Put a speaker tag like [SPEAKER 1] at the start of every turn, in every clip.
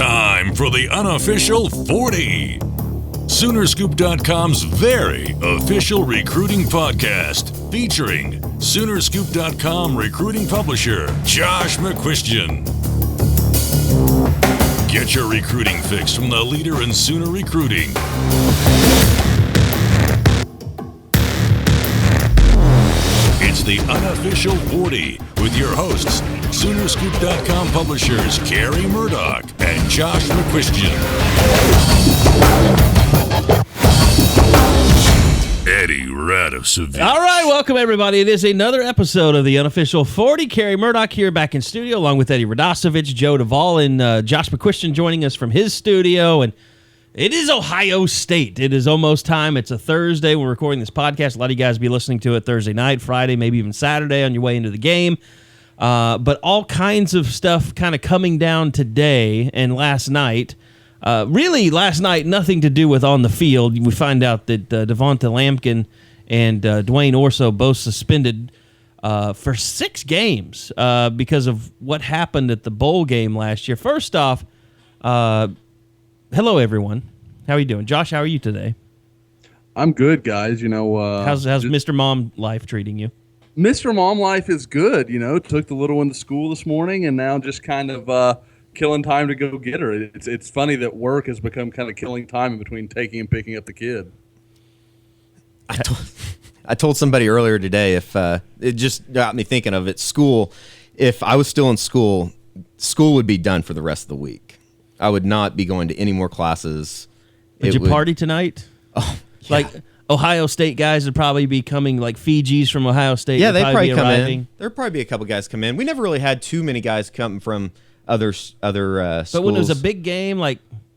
[SPEAKER 1] Time for the Unofficial 40. Soonerscoop.com's very official recruiting podcast featuring Soonerscoop.com recruiting publisher Josh McCuistion. Get your recruiting fix from the leader in Sooner recruiting. It's the Unofficial 40 with your hosts, Soonerscoop.com publishers Carrie Murdoch and Josh McCuistion. Eddie Radosevich.
[SPEAKER 2] All right, welcome everybody. It is another episode of the Unofficial 40. Carrie Murdoch here back in studio along with Eddie Radosevich, Joe Duvall, and Josh McCuistion joining us from his studio. And it is Ohio State. It is almost time. It's a Thursday. We're recording this podcast. A lot of you guys will be listening to it Thursday night, Friday, maybe even Saturday on your way into the game. But all kinds of stuff kind of coming down today and last night. Really, last night, nothing to do with on the field. We find out that Devonta Lampkin and Dwayne Orso both suspended for 6 games because of what happened at the bowl game last year. First off, hello, everyone. How are you doing? Josh, how are you today?
[SPEAKER 3] I'm good, guys.
[SPEAKER 2] How's Mr. Mom life treating you?
[SPEAKER 3] Mr. Mom life is good. Took the little one to school this morning and now just kind of killing time to go get her. It's funny that work has become kind of killing time in between taking and picking up the kid.
[SPEAKER 4] I told somebody earlier today, if it just got me thinking of it, school. If I was still in school, school would be done for the rest of the week. I would not be going to any more classes.
[SPEAKER 2] Would you party tonight?
[SPEAKER 4] Oh, yeah.
[SPEAKER 2] Like Ohio State guys would probably be coming, like Fiji's from Ohio State.
[SPEAKER 4] Yeah, they'd probably come
[SPEAKER 2] arriving.
[SPEAKER 4] in. There'd probably be a couple guys come in. We never really had too many guys come from other schools.
[SPEAKER 2] But when it was a big game,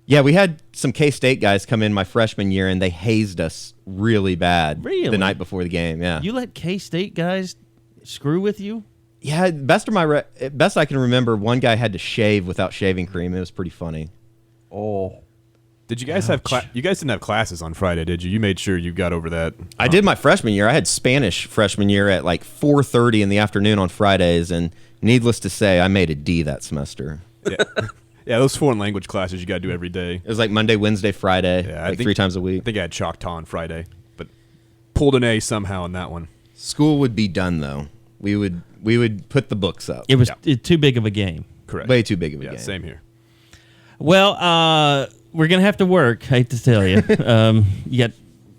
[SPEAKER 4] yeah, we had some K-State guys come in my freshman year, and they hazed us really bad the night before the game. Yeah,
[SPEAKER 2] you let K-State guys screw with you?
[SPEAKER 4] Yeah, best I can remember, one guy had to shave without shaving cream. It was pretty funny.
[SPEAKER 3] Oh,
[SPEAKER 5] did you guys have you guys didn't have classes on Friday, did you? You made sure you got over that.
[SPEAKER 4] I did my freshman year. I had Spanish freshman year at like 4:30 in the afternoon on Fridays, and needless to say, I made a D that semester.
[SPEAKER 5] Yeah, yeah, those foreign language classes you got to do every day.
[SPEAKER 4] It was like Monday, Wednesday, Friday,
[SPEAKER 5] yeah,
[SPEAKER 4] like 3 times a week.
[SPEAKER 5] I think I had Choctaw on Friday, but pulled an A somehow in that one.
[SPEAKER 4] School would be done though. We would put the books up.
[SPEAKER 2] It was too big of a game.
[SPEAKER 5] Correct.
[SPEAKER 4] Way too big of a game.
[SPEAKER 5] Yeah, same here.
[SPEAKER 2] Well, we're gonna have to work. I hate to tell you.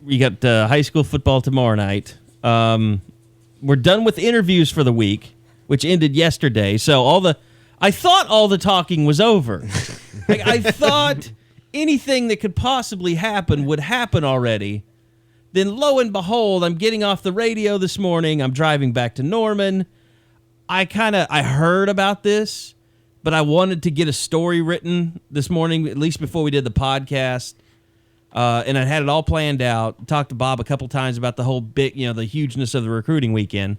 [SPEAKER 2] You got high school football tomorrow night. We're done with interviews for the week, which ended yesterday. So I thought all the talking was over. I thought anything that could possibly happen would happen already. Then lo and behold, I'm getting off the radio this morning. I'm driving back to Norman. I heard about this, but I wanted to get a story written this morning, at least before we did the podcast. And I had it all planned out. Talked to Bob a couple times about the whole big, the hugeness of the recruiting weekend.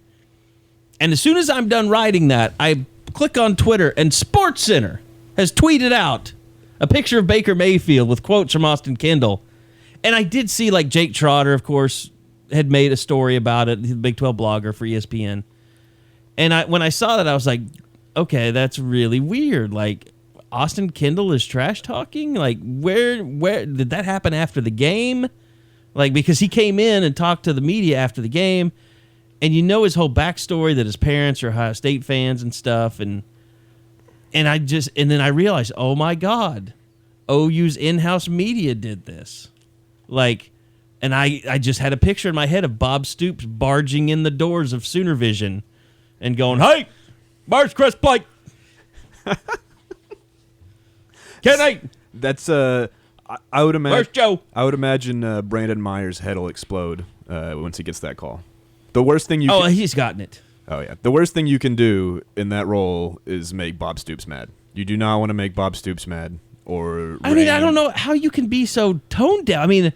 [SPEAKER 2] And as soon as I'm done writing that, I click on Twitter, and SportsCenter has tweeted out a picture of Baker Mayfield with quotes from Austin Kendall. And I did see, Jake Trotter, of course, had made a story about it, the Big 12 blogger for ESPN. And when I saw that, I was like, okay, that's really weird. Austin Kendall is trash talking? Where did that happen after the game? Because he came in and talked to the media after the game, and his whole backstory that his parents are Ohio State fans and stuff, and then I realized, oh my God, OU's in-house media did this. And I just had a picture in my head of Bob Stoops barging in the doors of Sooner Vision and going, "Hey, Mars Crest Blake, Kenny."
[SPEAKER 5] That's I would imagine.
[SPEAKER 2] Where's Joe?
[SPEAKER 5] I would imagine Brandon Myers' head will explode once he gets that call. The worst thing
[SPEAKER 2] he's gotten it.
[SPEAKER 5] Oh yeah, the worst thing you can do in that role is make Bob Stoops mad. You do not want to make Bob Stoops mad. I
[SPEAKER 2] don't know how you can be so toned down.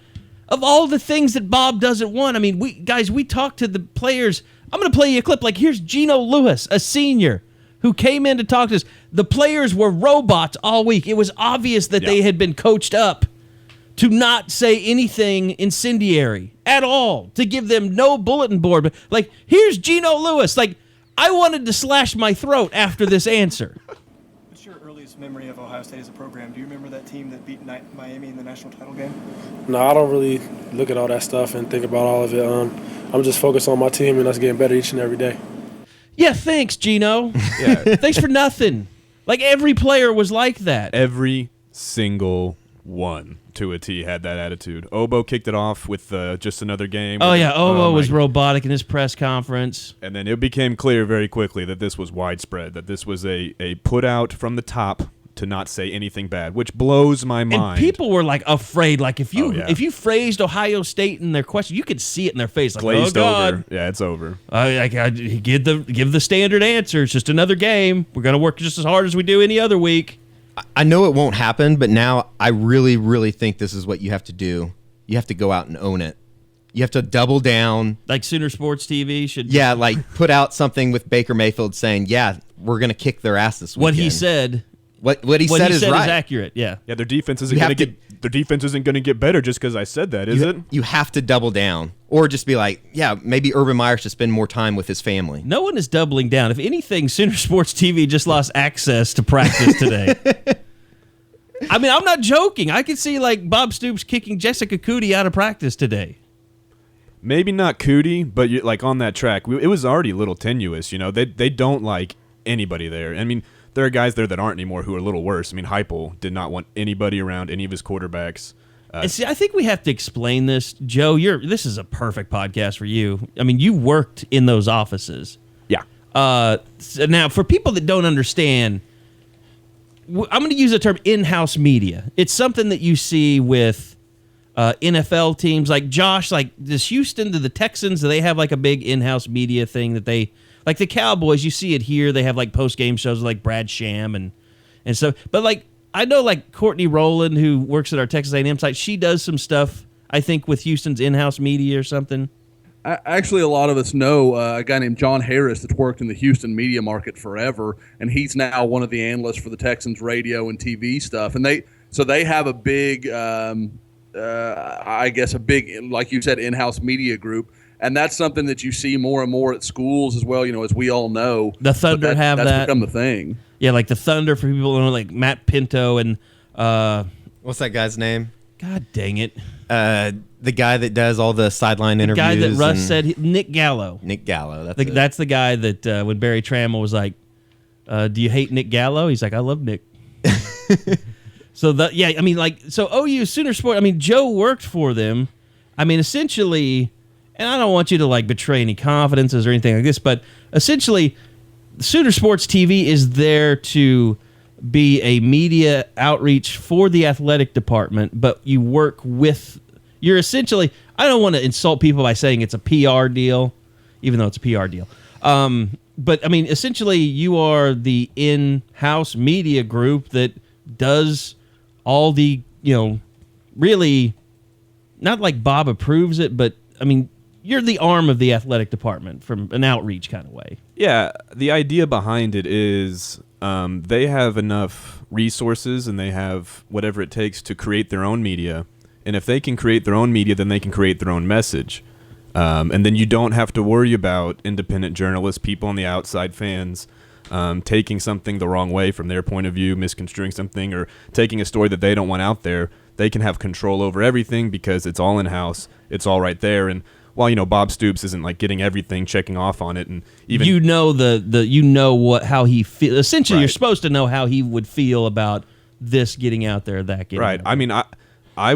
[SPEAKER 2] Of all the things that Bob doesn't want, we talked to the players. I'm going to play you a clip. Here's Geno Lewis, a senior, who came in to talk to us. The players were robots all week. It was obvious that they had been coached up to not say anything incendiary at all, to give them no bulletin board. But, here's Geno Lewis. I wanted to slash my throat after this answer.
[SPEAKER 6] What's your early earliest memory of Ohio State as a program? Do you remember that team that beat Miami in the national title game?
[SPEAKER 7] No, I don't really look at all that stuff and think about all of it. I'm just focused on my team and us getting better each and every day.
[SPEAKER 2] Yeah, thanks, Gino. Yeah. Thanks for nothing. Like, every player was like that.
[SPEAKER 5] Every single one to a T had that attitude. Obo kicked it off with just another game.
[SPEAKER 2] Oh, yeah, Obo was robotic in his press conference.
[SPEAKER 5] And then it became clear very quickly that this was widespread, that this was a put out from the top to not say anything bad, which blows my mind.
[SPEAKER 2] And people were like afraid. Like if you phrased Ohio State in their question, you could see it in their face. Like,
[SPEAKER 5] glazed
[SPEAKER 2] oh God.
[SPEAKER 5] over. Yeah, it's over.
[SPEAKER 2] Give the standard answer. It's just another game. We're gonna work just as hard as we do any other week.
[SPEAKER 4] I know it won't happen, but now I really, really think this is what you have to do. You have to go out and own it. You have to double down.
[SPEAKER 2] Like Sooner Sports TV should.
[SPEAKER 4] Yeah, like put out something with Baker Mayfield saying, "Yeah, we're gonna kick their ass this weekend."
[SPEAKER 2] What he said.
[SPEAKER 4] What he said is right.
[SPEAKER 2] Is accurate. Yeah.
[SPEAKER 5] Yeah, their defense isn't going to get better just because I said that, is it?
[SPEAKER 4] You have to double down, or just be like, yeah, maybe Urban Meyer should spend more time with his family.
[SPEAKER 2] No one is doubling down. If anything, Sooner Sports TV just lost access to practice today. I mean, I'm not joking. I could see like Bob Stoops kicking Jessica Cootie out of practice today.
[SPEAKER 5] Maybe not Cootie, but like on that track, it was already a little tenuous. You know, they don't like anybody there. I mean, there are guys there that aren't anymore who are a little worse. I mean, Heupel did not want anybody around any of his quarterbacks.
[SPEAKER 2] And see, I think we have to explain this. Joe, this is a perfect podcast for you. I mean, you worked in those offices.
[SPEAKER 5] Yeah.
[SPEAKER 2] So now, for people that don't understand, I'm going to use the term in-house media. It's something that you see with NFL teams. Like Josh, like does Houston, to the Texans, do they have like a big in-house media thing that they... Like the Cowboys, you see it here. They have like post-game shows with like Brad Sham and stuff. But like I know like Courtney Rowland, who works at our Texas A&M site, she does some stuff, I think, with Houston's in-house media or something.
[SPEAKER 3] Actually, a lot of us know a guy named John Harris that's worked in the Houston media market forever, and he's now one of the analysts for the Texans radio and TV stuff. And they have a big, I guess, like you said, in-house media group. And that's something that you see more and more at schools as well, you know, as we all know.
[SPEAKER 2] The Thunder have that.
[SPEAKER 3] That's become the thing.
[SPEAKER 2] Yeah, like the Thunder, for people who know, like Matt Pinto and...
[SPEAKER 4] what's that guy's name?
[SPEAKER 2] God dang it.
[SPEAKER 4] The guy that does all the sideline interviews.
[SPEAKER 2] The guy that Russ said, Nick Gallo.
[SPEAKER 4] Nick Gallo,
[SPEAKER 2] that's the guy that when Barry Trammell was like, do you hate Nick Gallo? He's like, I love Nick. So, OU, Sooner Sport, I mean, Joe worked for them. I mean, essentially... And I don't want you to like betray any confidences or anything like this, but essentially, Sooner Sports TV is there to be a media outreach for the athletic department, but you're essentially, I don't want to insult people by saying it's a PR deal, even though it's a PR deal. But I mean, essentially, you are the in-house media group that does all the, really, not like Bob approves it, but I mean, you're the arm of the athletic department from an outreach kind of way.
[SPEAKER 5] Yeah, the idea behind it is they have enough resources and they have whatever it takes to create their own media. And if they can create their own media, then they can create their own message. And then you don't have to worry about independent journalists, people on the outside, fans, taking something the wrong way from their point of view, misconstruing something, or taking a story that they don't want out there. They can have control over everything because it's all in-house. It's all right there. And while Bob Stoops isn't like getting everything, checking off on it, and even how he feels. Essentially, right. You're supposed to know how he would feel about this getting out there, that getting right. Out there. I mean, I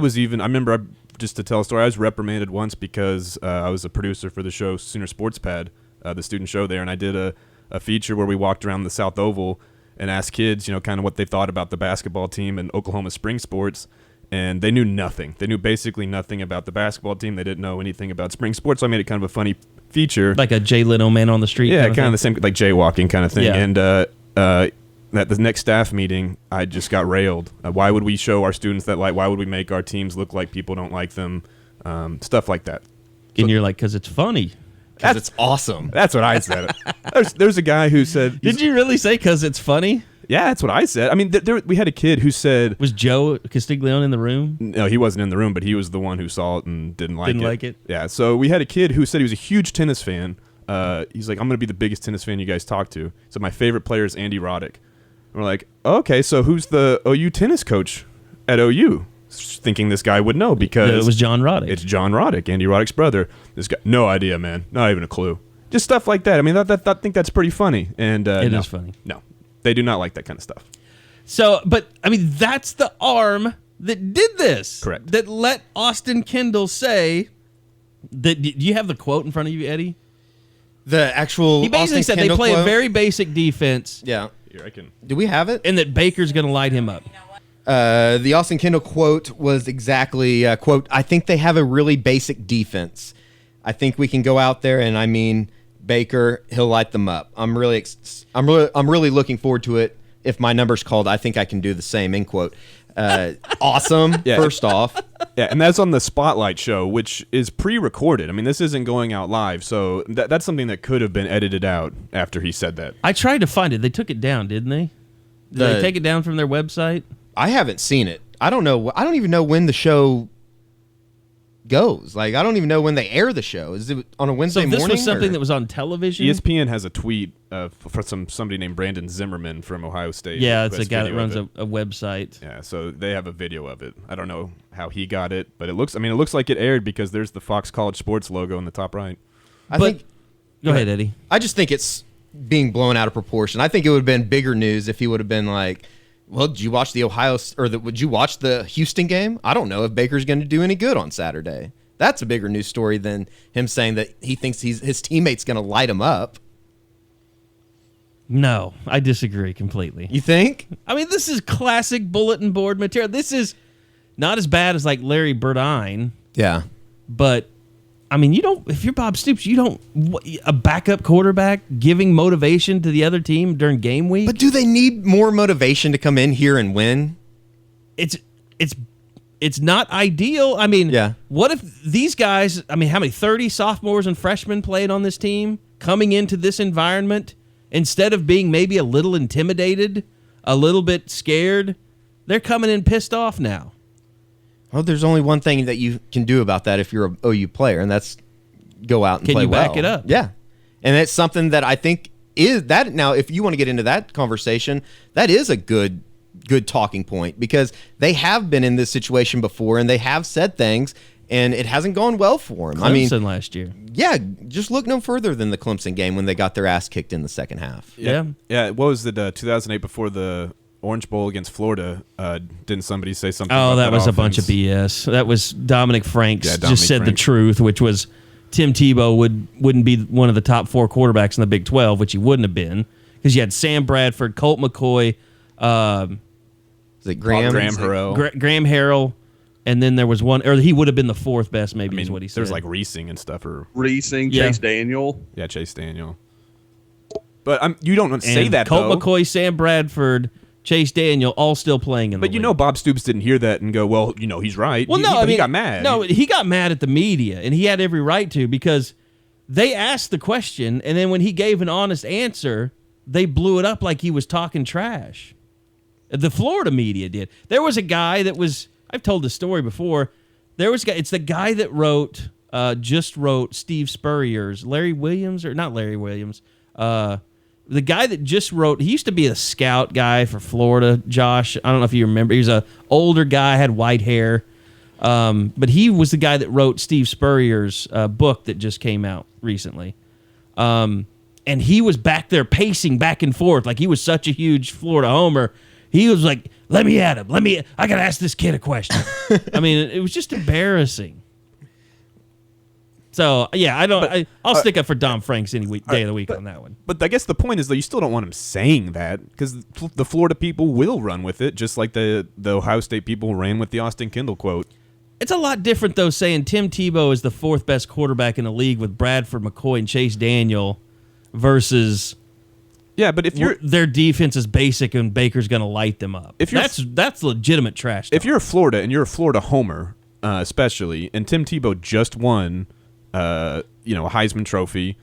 [SPEAKER 5] remember just to tell a story. I was reprimanded once because I was a producer for the show Sooner Sports Pad, the student show there, and I did a feature where we walked around the South Oval and asked kids, kind of what they thought about the basketball team and Oklahoma spring sports. And they knew nothing. They knew basically nothing about the basketball team. They didn't know anything about spring sports, so I made it kind of a funny feature.
[SPEAKER 2] Like a Jay Leno man on the street?
[SPEAKER 5] Yeah, kind of the same, like jaywalking kind of thing. Yeah. And at the next staff meeting, I just got railed. Why would we show our students that light? Why would we make our teams look like people don't like them? Stuff like that.
[SPEAKER 2] And you're like, because it's funny.
[SPEAKER 4] Because it's awesome.
[SPEAKER 5] That's what I said. There's a guy who said...
[SPEAKER 2] Did you really say because it's funny?
[SPEAKER 5] Yeah, that's what I said. I mean, we had a kid who said...
[SPEAKER 2] Was Joe Castiglione in the room?
[SPEAKER 5] No, he wasn't in the room, but he was the one who saw it and didn't like it. Yeah, so we had a kid who said he was a huge tennis fan. He's like, I'm going to be the biggest tennis fan you guys talk to. So my favorite player is Andy Roddick. We're like, okay, so who's the OU tennis coach at OU? Thinking this guy would know because
[SPEAKER 2] it was John Roddick.
[SPEAKER 5] It's John Roddick, Andy Roddick's brother. This guy, no idea, man. Not even a clue. Just stuff like that. I mean, I think that's pretty funny. And
[SPEAKER 2] it is funny.
[SPEAKER 5] No, they do not like that kind of stuff.
[SPEAKER 2] So, but I mean, that's the arm that did this.
[SPEAKER 5] Correct.
[SPEAKER 2] That let Austin Kendall say that. Do you have the quote in front of you, Eddie?
[SPEAKER 4] The actual.
[SPEAKER 2] He basically
[SPEAKER 4] Austin
[SPEAKER 2] said
[SPEAKER 4] Kendall
[SPEAKER 2] they play
[SPEAKER 4] quote?
[SPEAKER 2] a very basic defense.
[SPEAKER 4] Yeah.
[SPEAKER 5] Here, I can.
[SPEAKER 4] Do we have it?
[SPEAKER 2] And that Baker's going to light him up.
[SPEAKER 4] The Austin Kendall quote was exactly quote. I think they have a really basic defense. I think we can go out there and I mean Baker, he'll light them up. I'm really looking forward to it. If my number's called, I think I can do the same. End quote. Awesome.
[SPEAKER 5] Yeah.
[SPEAKER 4] First off.
[SPEAKER 5] Yeah, and that's on the Spotlight show, which is pre-recorded. I mean, this isn't going out live, so that's something that could have been edited out after he said that.
[SPEAKER 2] I tried to find it. They took it down, didn't they? Did they take it down from their website?
[SPEAKER 4] I haven't seen it. I don't know. I don't even know when the show goes. Like, I don't even know when they air the show. Is it on a Wednesday
[SPEAKER 2] So this
[SPEAKER 4] morning?
[SPEAKER 2] was something
[SPEAKER 4] or?
[SPEAKER 2] that was on television?
[SPEAKER 5] ESPN has a tweet for somebody named Brandon Zimmerman from Ohio State.
[SPEAKER 2] Yeah,
[SPEAKER 5] who
[SPEAKER 2] it's
[SPEAKER 5] has
[SPEAKER 2] a guy that
[SPEAKER 5] video
[SPEAKER 2] runs
[SPEAKER 5] of
[SPEAKER 2] a website.
[SPEAKER 5] Yeah, so they have a video of it. I don't know how he got it, but it looks like it aired because there's the Fox College Sports logo in the top right.
[SPEAKER 4] I think.
[SPEAKER 2] Go ahead, Eddie.
[SPEAKER 4] I just think it's being blown out of proportion. I think it would have been bigger news if he would have been like, well, did you watch would you watch the Houston game? I don't know if Baker's going to do any good on Saturday. That's a bigger news story than him saying that he thinks his teammate's going to light him up.
[SPEAKER 2] No, I disagree completely.
[SPEAKER 4] You think?
[SPEAKER 2] I mean, this is classic bulletin board material. This is not as bad as like Larry Burdine,
[SPEAKER 4] Yeah.
[SPEAKER 2] but I mean, if you're Bob Stoops, a backup quarterback giving motivation to the other team during game week.
[SPEAKER 4] But do they need more motivation to come in here and win?
[SPEAKER 2] It's not ideal. I mean,
[SPEAKER 4] Yeah.
[SPEAKER 2] What if these guys, I mean, how many 30 sophomores and freshmen played on this team coming into this environment, instead of being maybe a little intimidated, a little bit scared, they're coming in pissed off now.
[SPEAKER 4] Well, there's only one thing that you can do about that if you're a OU player, and that's go out and play well.
[SPEAKER 2] Can you back it up?
[SPEAKER 4] Yeah. And it's something that I think is that now, if you want to get into that conversation, that is a good talking point, because they have been in this situation before and they have said things and it hasn't gone well for them.
[SPEAKER 2] Clemson last year.
[SPEAKER 4] Yeah, just look no further than the Clemson game when they got their ass kicked in the second half.
[SPEAKER 2] Yeah.
[SPEAKER 5] Yeah, what was it, 2008 before the Orange Bowl against Florida? Didn't somebody say something
[SPEAKER 2] Oh,
[SPEAKER 5] about
[SPEAKER 2] that was
[SPEAKER 5] offense?
[SPEAKER 2] a bunch of BS. That was Dominic Franks
[SPEAKER 5] Yeah, Dominic
[SPEAKER 2] just said the
[SPEAKER 5] Franks.
[SPEAKER 2] truth, which was Tim Tebow wouldn't be one of the top 4 quarterbacks in the Big 12, which he wouldn't have been, because you had Sam Bradford, Colt McCoy,
[SPEAKER 4] Is it Graham?
[SPEAKER 5] Graham Harrell.
[SPEAKER 2] Graham Harrell, and then there was one, or he would have been the 4th best, maybe, is what he said.
[SPEAKER 5] There's like Reesing and stuff, or
[SPEAKER 3] Reesing,
[SPEAKER 2] Yeah.
[SPEAKER 3] Chase Daniel.
[SPEAKER 5] yeah, Chase Daniel. But you don't say
[SPEAKER 2] And
[SPEAKER 5] that
[SPEAKER 2] Colt
[SPEAKER 5] though.
[SPEAKER 2] McCoy, Sam Bradford, Chase Daniel, all still playing in the
[SPEAKER 5] But you
[SPEAKER 2] league.
[SPEAKER 5] know, Bob Stoops didn't hear that and go, "Well, he's right."
[SPEAKER 2] Well,
[SPEAKER 5] he got mad.
[SPEAKER 2] No, he got mad at the media, and he had every right to, because they asked the question, and then when he gave an honest answer, they blew it up like he was talking trash. The Florida media did. There was a guy that was, I've told this story before. There was a guy, it's the guy that wrote Steve Spurrier's, Larry Williams, or not Larry Williams, the guy that just wrote, he used to be a scout guy for Florida, Josh. I don't know if you remember. He was an older guy, had white hair. But he was the guy that wrote Steve Spurrier's book that just came out recently. And he was back there pacing back and forth like he was such a huge Florida homer. He was like, let me at him. I got to ask this kid a question. I mean, it was just embarrassing. So, yeah, I'll stick up for Dom Franks any day of the week on that one.
[SPEAKER 5] But I guess the point is, though, you still don't want him saying that, because the Florida people will run with it, just like the Ohio State people ran with the Austin Kendall quote.
[SPEAKER 2] It's a lot different, though, saying Tim Tebow is the 4th best quarterback in the league with Bradford, McCoy, and Chase Daniel versus
[SPEAKER 5] Yeah, but if you're
[SPEAKER 2] their defense is basic and Baker's going to light them up.
[SPEAKER 5] If you're-
[SPEAKER 2] That's legitimate trash talk.
[SPEAKER 5] if you're a Florida and you're a Florida homer, especially, and Tim Tebow just won, a Heisman Trophy,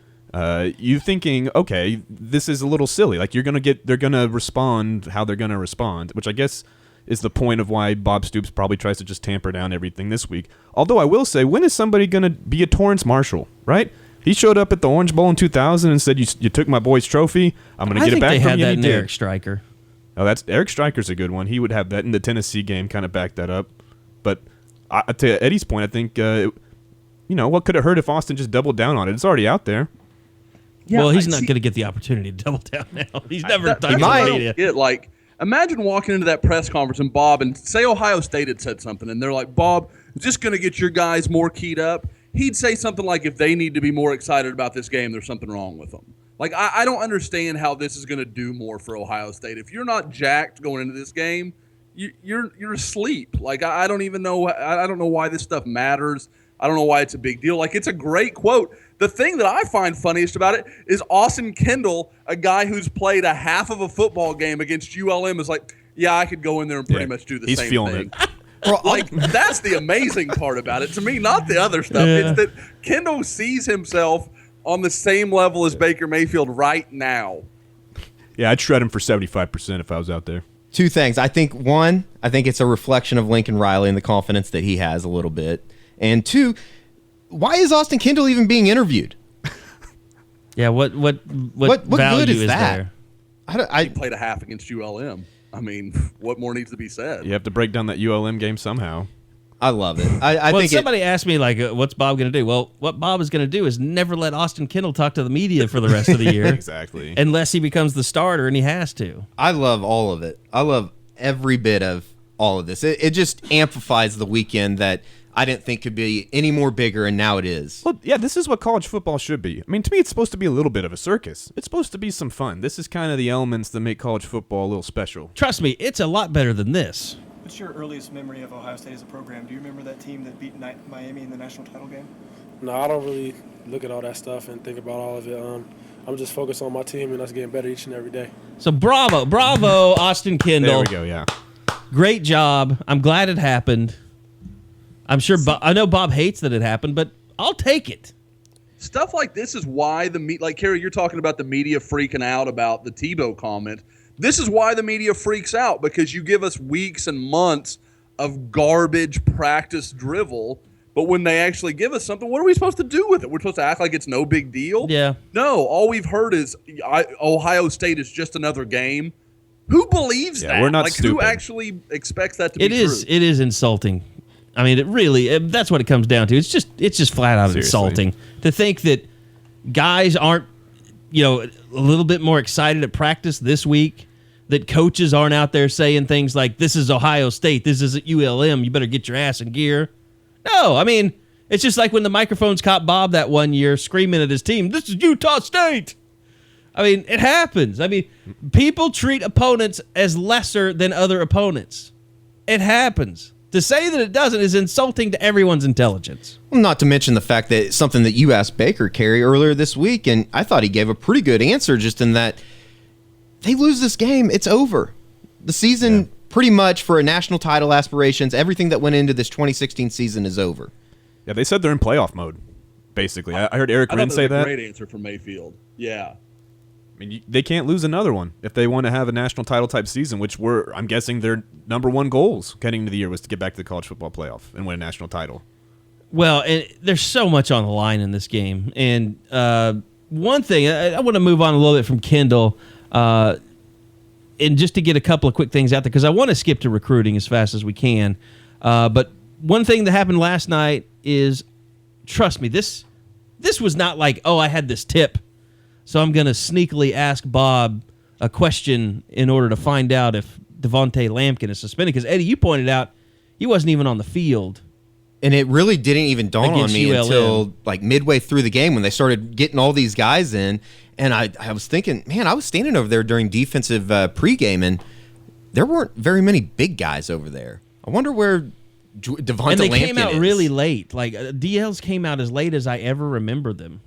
[SPEAKER 5] you thinking, okay, this is a little silly. Like they're gonna respond how they're gonna respond, which I guess is the point of why Bob Stoops probably tries to just tamper down everything this week. Although I will say, when is somebody gonna be a Torrance Marshall, right? He showed up at the Orange Bowl in 2000 and said, "You took my boy's trophy. I'm gonna get it back
[SPEAKER 2] I think they
[SPEAKER 5] from
[SPEAKER 2] had
[SPEAKER 5] you."
[SPEAKER 2] that
[SPEAKER 5] And
[SPEAKER 2] in
[SPEAKER 5] he did.
[SPEAKER 2] Eric Stryker.
[SPEAKER 5] Oh, that's Eric Stryker's a good one. He would have that in the Tennessee game, kind of back that up. But to Eddie's point, I think, what could it hurt if Austin just doubled down on it? It's already out there.
[SPEAKER 2] Yeah, well, he's not going to get the opportunity to double down now. He's never done
[SPEAKER 3] it. Like, imagine walking into that press conference and Bob, and say Ohio State had said something, and they're like, Bob, is this going to get your guys more keyed up? He'd say something like, if they need to be more excited about this game, there's something wrong with them. Like, I don't understand how this is going to do more for Ohio State. If you're not jacked going into this game, you're asleep. Like, I don't even know. I don't know why this stuff matters. I don't know why it's a big deal. Like, it's a great quote. The thing that I find funniest about it is Austin Kendall, a guy who's played a half of a football game against ULM, is like, yeah, I could go in there and pretty much do the same thing. He's feeling it. Like, that's the amazing part about it to me, not the other stuff. Yeah. It's that Kendall sees himself on the same level as Baker Mayfield right now.
[SPEAKER 5] Yeah, I'd shred him for 75% if I was out there.
[SPEAKER 4] Two things. I think it's a reflection of Lincoln Riley and the confidence that he has a little bit. And two, why is Austin Kendall even being interviewed?
[SPEAKER 2] Yeah, what value
[SPEAKER 4] good is that?
[SPEAKER 3] He played a half against ULM. I mean, what more needs to be said?
[SPEAKER 5] You have to break down that ULM game somehow.
[SPEAKER 4] I love it. I think
[SPEAKER 2] somebody asked me, like, what's Bob going to do? Well, what Bob is going to do is never let Austin Kendall talk to the media for the rest of the year.
[SPEAKER 5] Exactly.
[SPEAKER 2] Unless he becomes the starter, and he has to.
[SPEAKER 4] I love all of it. I love every bit of all of this. It just amplifies the weekend that I didn't think could be any more bigger, and now it is.
[SPEAKER 5] Well, yeah, this is what college football should be. I mean, to me, it's supposed to be a little bit of a circus. It's supposed to be some fun. This is kind of the elements that make college football a little special.
[SPEAKER 2] Trust me, it's a lot better than this.
[SPEAKER 6] What's your earliest memory of Ohio State as a program? Do you remember that team that beat Miami in the national title game?
[SPEAKER 7] No, I don't really look at all that stuff and think about all of it. I'm just focused on my team and us getting better each and every day.
[SPEAKER 2] So bravo, Austin Kendall.
[SPEAKER 5] There we go, yeah.
[SPEAKER 2] Great job. I'm glad it happened. I'm sure. I know Bob hates that it happened, but I'll take it.
[SPEAKER 3] Stuff like this is why like Kerry, you're talking about the media freaking out about the Tebow comment. This is why the media freaks out, because you give us weeks and months of garbage practice drivel, but when they actually give us something, what are we supposed to do with it? We're supposed to act like it's no big deal?
[SPEAKER 2] Yeah.
[SPEAKER 3] No, all we've heard is Ohio State is just another game. Who believes that?
[SPEAKER 5] We're not stupid.
[SPEAKER 3] Who actually expects that to be true?
[SPEAKER 2] It is insulting. I mean, it really, that's what it comes down to. It's just flat out insulting to think that guys aren't, a little bit more excited at practice this week, that coaches aren't out there saying things like, this is Ohio State, this isn't ULM, you better get your ass in gear. No, I mean, it's just like when the microphones caught Bob that one year screaming at his team, this is Utah State. I mean, it happens. I mean, people treat opponents as lesser than other opponents. It happens. To say that it doesn't is insulting to everyone's intelligence.
[SPEAKER 4] Well, not to mention the fact that something that you asked Baker, Carey, earlier this week, and I thought he gave a pretty good answer, just in that they lose this game, it's over. The season, pretty much for a national title aspirations, everything that went into this 2016 season is over.
[SPEAKER 5] Yeah, they said they're in playoff mode, basically. I heard Eric Wren say that.
[SPEAKER 3] Great answer from Mayfield. Yeah.
[SPEAKER 5] I mean, they can't lose another one if they want to have a national title type season, which I'm guessing their number one goals heading into the year was to get back to the college football playoff and win a national title.
[SPEAKER 2] Well, there's so much on the line in this game. And one thing, I want to move on a little bit from Kendall, and just to get a couple of quick things out there, because I want to skip to recruiting as fast as we can. But one thing that happened last night is, trust me, this was not like, I had this tip, so I'm going to sneakily ask Bob a question in order to find out if Devontae Lampkin is suspended. Because, Eddie, you pointed out he wasn't even on the field.
[SPEAKER 4] And it really didn't even dawn on me
[SPEAKER 2] ULM
[SPEAKER 4] until like midway through the game when they started getting all these guys in. And I was thinking, man, I was standing over there during defensive pregame, and there weren't very many big guys over there. I wonder where Devontae Lampkin is.
[SPEAKER 2] And they came out really late. Like, DLs came out as late as I ever remember them.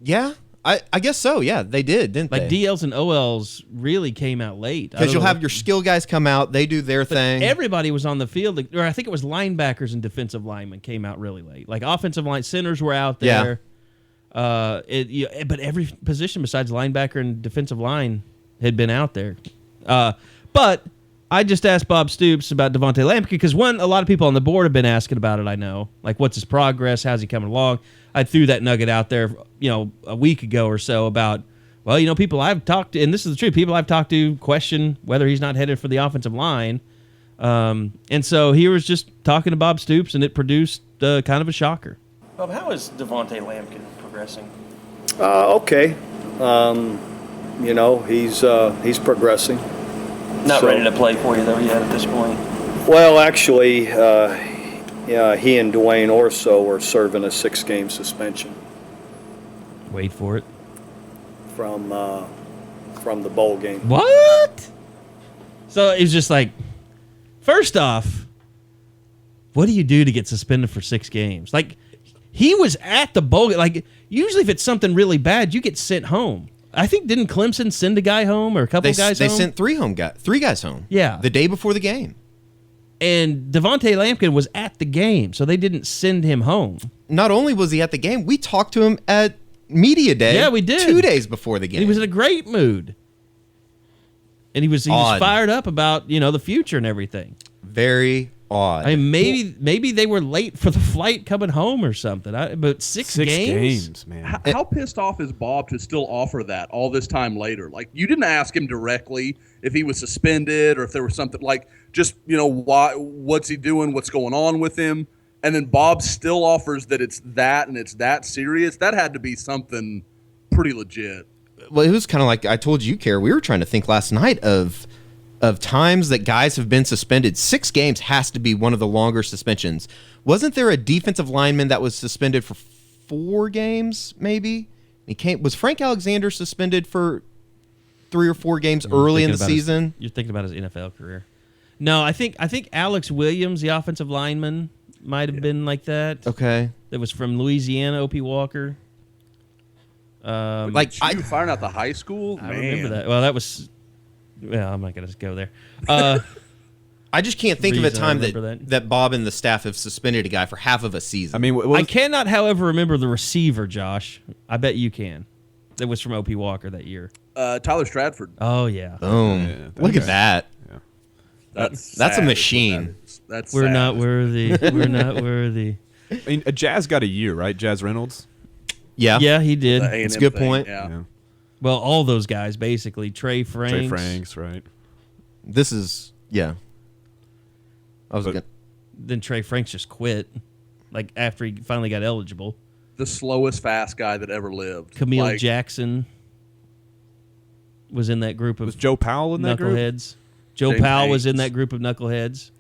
[SPEAKER 4] Yeah, I guess so. Yeah, they did, didn't they?
[SPEAKER 2] Like, DLs and OLs really came out late.
[SPEAKER 4] Because you'll have your skill guys come out, they do their thing.
[SPEAKER 2] Everybody was on the field, or I think it was linebackers and defensive linemen came out really late. Like, offensive line centers were out there. Yeah. But every position besides linebacker and defensive line had been out there. But I just asked Bob Stoops about Devontae Lampkin because, a lot of people on the board have been asking about it, I know. Like, what's his progress? How's he coming along? I threw that nugget out there, a week ago or so about Well, people I've talked to, and this is the truth, people I've talked to question whether he's not headed for the offensive line. And so he was just talking to Bob Stoops, and it produced kind of a shocker.
[SPEAKER 8] Bob, how is Devontae Lampkin progressing?
[SPEAKER 9] Okay. He's progressing.
[SPEAKER 8] Not ready to play for you, though, yet at this point?
[SPEAKER 9] Well, actually, he and Dwayne Orso are serving a 6-game suspension.
[SPEAKER 2] Wait for it.
[SPEAKER 9] From the bowl game.
[SPEAKER 2] What? So it was just like, first off, what do you do to get suspended for 6 games? Like, he was at the bowl game. Like, usually if it's something really bad, you get sent home. I think, didn't Clemson send a guy home or a couple guys home?
[SPEAKER 4] They sent 3 guys home.
[SPEAKER 2] Yeah.
[SPEAKER 4] The day before the game.
[SPEAKER 2] And Devontae Lampkin was at the game, so they didn't send him home.
[SPEAKER 4] Not only was he at the game, we talked to him at Media Day.
[SPEAKER 2] Yeah, we did.
[SPEAKER 4] 2 days before the game.
[SPEAKER 2] And he was in a great mood. And he was fired up about, the future and everything.
[SPEAKER 4] Very odd.
[SPEAKER 2] I mean, maybe they were late for the flight coming home or something. But six games,
[SPEAKER 5] man.
[SPEAKER 3] How pissed off is Bob to still offer that all this time later? Like, you didn't ask him directly if he was suspended or if there was something like, just, why? What's he doing? What's going on with him? And then Bob still offers that it's that and it's that serious. That had to be something pretty legit.
[SPEAKER 4] Well, it was kind of like I told you, Kerr. We were trying to think last night of times that guys have been suspended. 6 games has to be one of the longer suspensions. Wasn't there a defensive lineman that was suspended for 4 games? Maybe was Frank Alexander suspended for 3 or 4 games early in the season?
[SPEAKER 2] You're thinking about his NFL career. No, I think Alex Williams, the offensive lineman, might have been like that.
[SPEAKER 4] Okay,
[SPEAKER 2] that was from Louisiana. O.P. Walker.
[SPEAKER 3] You firing out the high school.
[SPEAKER 2] I remember that. Well, that was. Well, I'm not going to go there.
[SPEAKER 4] I just can't think of a time that Bob and the staff have suspended a guy for half of a season.
[SPEAKER 5] I mean,
[SPEAKER 2] I cannot, however, remember the receiver, Josh. I bet you can. That was from O.P. Walker that year.
[SPEAKER 3] Tyler Stratford.
[SPEAKER 2] Oh, yeah.
[SPEAKER 4] Boom.
[SPEAKER 5] Yeah,
[SPEAKER 4] Look at that.
[SPEAKER 5] Yeah.
[SPEAKER 4] That's a machine.
[SPEAKER 2] We're not worthy. We're not worthy.
[SPEAKER 5] I mean, Jazz got a year, right? Jazz Reynolds?
[SPEAKER 2] Yeah, he did.
[SPEAKER 4] That's a good point.
[SPEAKER 3] Yeah.
[SPEAKER 2] Well, all those guys, basically. Trey Franks,
[SPEAKER 5] right.
[SPEAKER 4] This is, yeah.
[SPEAKER 2] Then Trey Franks just quit, like after he finally got eligible.
[SPEAKER 3] The slowest fast guy that ever lived.
[SPEAKER 2] Camille Jackson was in that group of
[SPEAKER 5] Was Joe Powell in that group?
[SPEAKER 2] knuckleheads. Joe Powell was in that group of knuckleheads.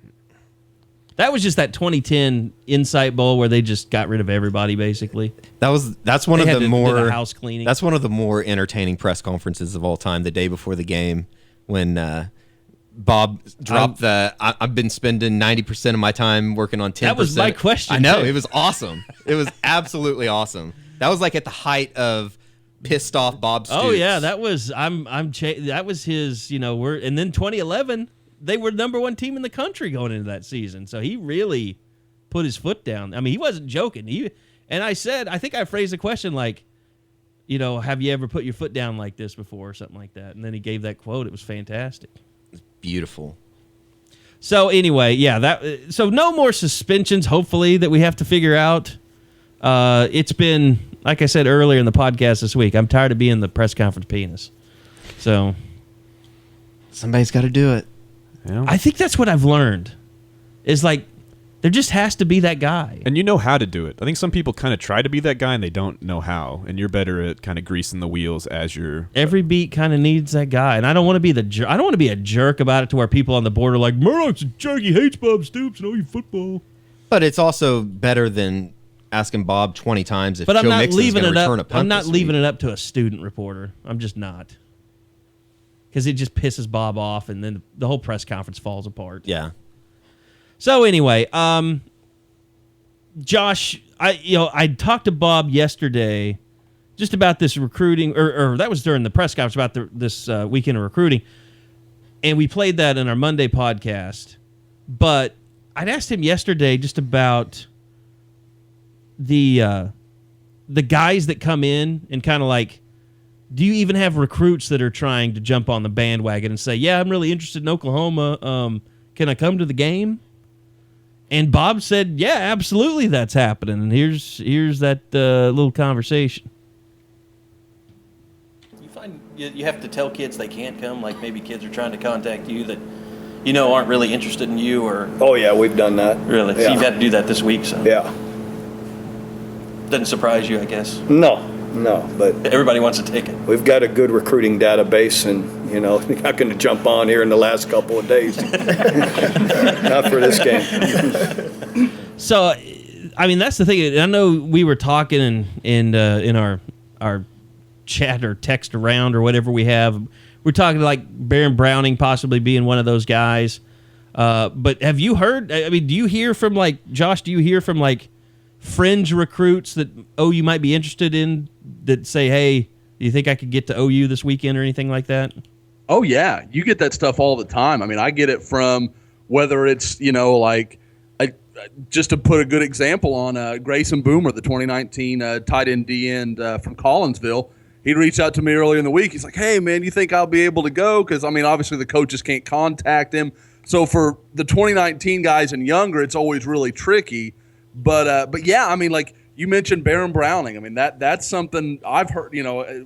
[SPEAKER 2] That was just that 2010 Insight Bowl where they just got rid of everybody, basically.
[SPEAKER 4] That's one of the more
[SPEAKER 2] house cleaning.
[SPEAKER 4] That's one of the more entertaining press conferences of all time. The day before the game, when Bob dropped I've been spending 90% of my time working on 10%.
[SPEAKER 2] That was my question.
[SPEAKER 4] I know,
[SPEAKER 2] too.
[SPEAKER 4] it was awesome. It was absolutely awesome. That was like at the height of pissed off Bob Stoops.
[SPEAKER 2] Oh yeah, that was that was his. And then 2011. They were the #1 team in the country going into that season. So he really put his foot down. I mean, he wasn't joking. And I think I phrased the question like, have you ever put your foot down like this before or something like that? And then he gave that quote. It was fantastic.
[SPEAKER 4] It's beautiful.
[SPEAKER 2] So anyway, yeah, so no more suspensions, hopefully, that we have to figure out. It's been, like I said earlier in the podcast this week, I'm tired of being the press conference penis. So
[SPEAKER 4] somebody's got to do it.
[SPEAKER 5] Yeah.
[SPEAKER 2] I think that's what I've learned is like there just has to be that guy.
[SPEAKER 5] And you know how to do it. I think some people kind of try to be that guy and they don't know how. And you're better at kind of greasing the wheels as you're...
[SPEAKER 2] Every beat kind of needs that guy. And I don't want to be I don't want to be a jerk about it to where people on the board are like, Murdoch's a jerk, he hates Bob Stoops and OU football.
[SPEAKER 4] But it's also better than asking Bob 20 times if Joe Mixon's going to return a punt.
[SPEAKER 2] I'm not leaving it up to a student reporter. I'm just not. Because it just pisses Bob off, and then the whole press conference falls apart.
[SPEAKER 4] Yeah.
[SPEAKER 2] So anyway, Josh, I talked to Bob yesterday just about this recruiting, or that was during the press conference about this weekend of recruiting, and we played that in our Monday podcast. But I'd asked him yesterday just about the guys that come in and kind of like, do you even have recruits that are trying to jump on the bandwagon and say, yeah, I'm really interested in Oklahoma. Can I come to the game? And Bob said, yeah, absolutely that's happening. And here's that little conversation.
[SPEAKER 8] Do you find you have to tell kids they can't come? Like maybe kids are trying to contact you that aren't really interested in you, or
[SPEAKER 9] Oh yeah, we've done that.
[SPEAKER 8] really?
[SPEAKER 9] Yeah.
[SPEAKER 8] So you've had to do that this week, so
[SPEAKER 9] Yeah.
[SPEAKER 8] doesn't surprise you, I guess.
[SPEAKER 9] No, but
[SPEAKER 8] Everybody wants a ticket.
[SPEAKER 9] we've got a good recruiting database, and you're not going to jump on here in the last couple of days. Not for this game.
[SPEAKER 2] So, I mean, that's the thing. I know we were talking in our chat or text around or whatever we have. We're talking like Baron Browning possibly being one of those guys. But have you heard? I mean, do you hear from Josh? Do you hear from fringe recruits that OU might be interested in that say, "Hey, do you think I could get to OU this weekend" or anything like that?
[SPEAKER 3] Oh yeah, you get that stuff all the time. I mean, I get it from whether it's just to put a good example on Grayson Boomer, the 2019 tight end D-end from Collinsville. He reached out to me earlier in the week. He's like, "Hey man, you think I'll be able to go?" Because I mean, obviously the coaches can't contact him. So for the 2019 guys and younger, it's always really tricky. But yeah, I mean, like you mentioned Baron Browning. I mean, that's something I've heard.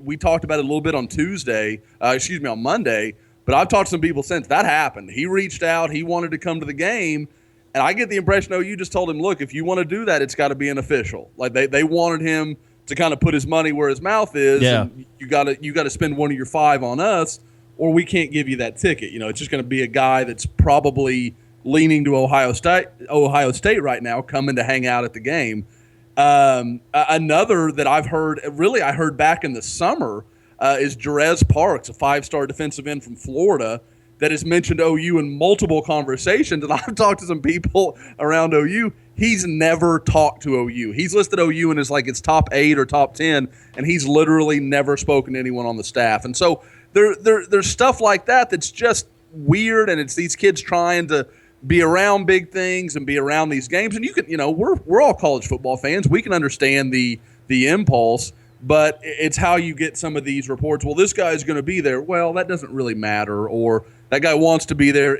[SPEAKER 3] We talked about it a little bit on on Monday. But I've talked to some people since that happened. He reached out. He wanted to come to the game. And I get the impression, you just told him, look, if you want to do that, it's got to be an official. Like they wanted him to kind of put his money where his mouth is.
[SPEAKER 2] Yeah.
[SPEAKER 3] And you got to spend one of your $5 on us, or we can't give you that ticket. It's just going to be a guy that's probably leaning to Ohio State right now, coming to hang out at the game. Another that I've heard, I heard back in the summer, is Jerez Parks, a 5-star defensive end from Florida, that has mentioned OU in multiple conversations. And I've talked to some people around OU. He's never talked to OU. He's listed OU in his top 8 or top 10, and he's literally never spoken to anyone on the staff. And so there's stuff like that that's just weird, and it's these kids trying to be around big things and be around these games. And you can, we're all college football fans. We can understand the impulse, but it's how you get some of these reports. Well, this guy's going to be there. Well, that doesn't really matter. Or that guy wants to be there.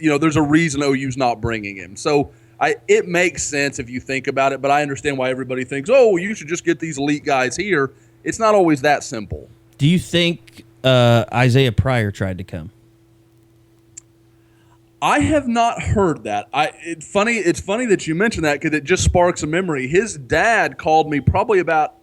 [SPEAKER 3] There's a reason OU's not bringing him. So it makes sense if you think about it, but I understand why everybody thinks, you should just get these elite guys here. It's not always that simple.
[SPEAKER 2] Do you think Isaiah Pryor tried to come?
[SPEAKER 3] I have not heard that. It's funny that you mentioned that because it just sparks a memory. His dad called me probably about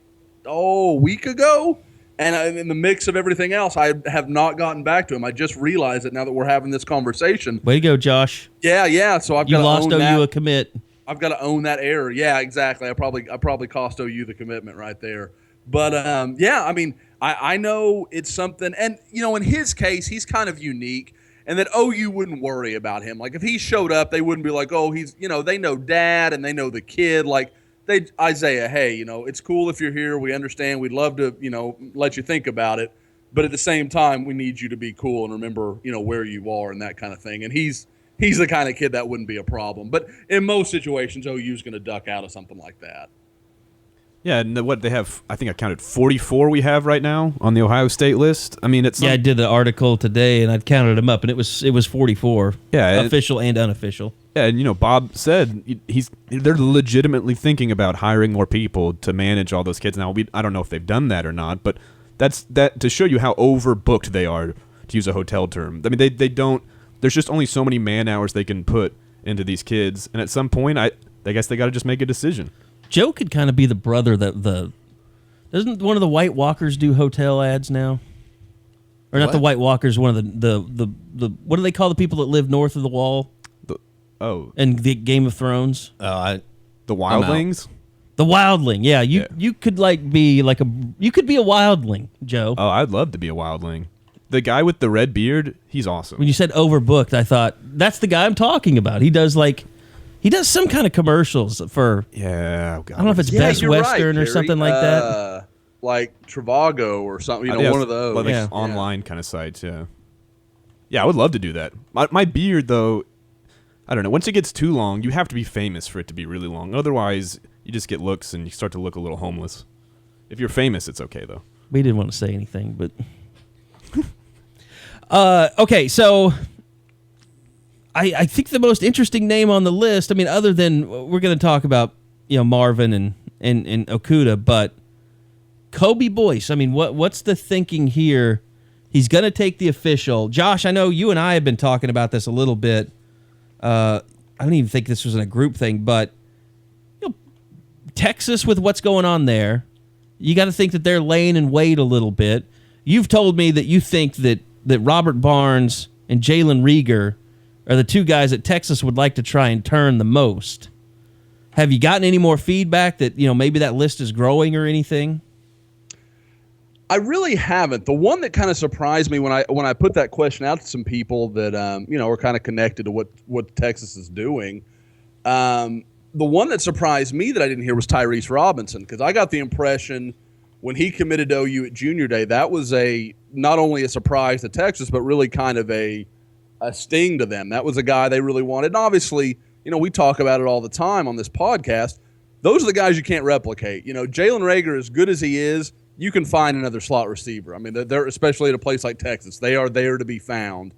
[SPEAKER 3] a week ago, and in the mix of everything else, I have not gotten back to him. I just realized it now that we're having this conversation.
[SPEAKER 2] Way to go, Josh.
[SPEAKER 3] Yeah. So I've got to
[SPEAKER 2] lost
[SPEAKER 3] own
[SPEAKER 2] OU
[SPEAKER 3] that.
[SPEAKER 2] a commit.
[SPEAKER 3] I've got to own that error. Yeah, exactly. I probably cost OU the commitment right there. But yeah, I mean, I know it's something, and in his case, he's kind of unique. And that OU wouldn't worry about him. Like if he showed up, they wouldn't be like, he's, they know dad and they know the kid. Like Isaiah, hey, it's cool if you're here. We understand. We'd love to, let you think about it. But at the same time, we need you to be cool and remember, where you are and that kind of thing. And he's the kind of kid that wouldn't be a problem. But in most situations, OU's going to duck out of something like that.
[SPEAKER 5] Yeah, and what they have, I think I counted 44 we have right now on the Ohio State list. I mean, it's
[SPEAKER 2] I did the article today, and I'd counted them up, and it was 44.
[SPEAKER 5] Yeah,
[SPEAKER 2] official and unofficial.
[SPEAKER 5] Yeah, and Bob said they're legitimately thinking about hiring more people to manage all those kids. Now, I don't know if they've done that or not, but that's to show you how overbooked they are, to use a hotel term. I mean, they don't. There's just only so many man hours they can put into these kids, and at some point, I guess they got to just make a decision.
[SPEAKER 2] Joe could kind of be the brother that doesn't one of the White Walkers do hotel ads now? Or not the White Walkers, one of the what do they call the people that live north of the wall? And the Game of Thrones?
[SPEAKER 5] The Wildlings?
[SPEAKER 2] The Wildling, yeah. You could be a Wildling, Joe.
[SPEAKER 5] Oh, I'd love to be a Wildling. The guy with the red beard, he's awesome.
[SPEAKER 2] When you said overbooked, I thought that's the guy I'm talking about. He does some kind of commercials for.
[SPEAKER 5] Yeah,
[SPEAKER 2] I don't know if it's Best Western or something like that.
[SPEAKER 3] Like Trivago or something, one of those.
[SPEAKER 5] Like online kind of sites, yeah. Yeah, I would love to do that. My beard, though, I don't know. Once it gets too long, you have to be famous for it to be really long. Otherwise, you just get looks and you start to look a little homeless. If you're famous, it's okay, though.
[SPEAKER 2] We didn't want to say anything, but. Okay, so. I think the most interesting name on the list, I mean, other than we're going to talk about, Marvin and Okudah, but Kobe Boyce. I mean, what's the thinking here He's going to take the official. Josh, I know you and I have been talking about this a little bit. I don't even think this was in a group thing, but Texas with what's going on there, you got to think that they're laying in wait a little bit. You've told me that you think that Robert Barnes and Jalen Rieger are the two guys that Texas would like to try and turn the most. Have you gotten any more feedback that, maybe that list is growing or anything?
[SPEAKER 3] I really haven't. The one that kind of surprised me when I put that question out to some people that are kind of connected to what Texas is doing, the one that surprised me that I didn't hear was Tyrese Robinson, because I got the impression when he committed to OU at Junior Day, that was not only a surprise to Texas, but really kind of a sting to them. That was a guy they really wanted. And obviously, we talk about it all the time on this podcast. Those are the guys you can't replicate. Jalen Rieger, as good as he is, you can find another slot receiver. I mean, they're especially at a place like Texas. They are there to be found.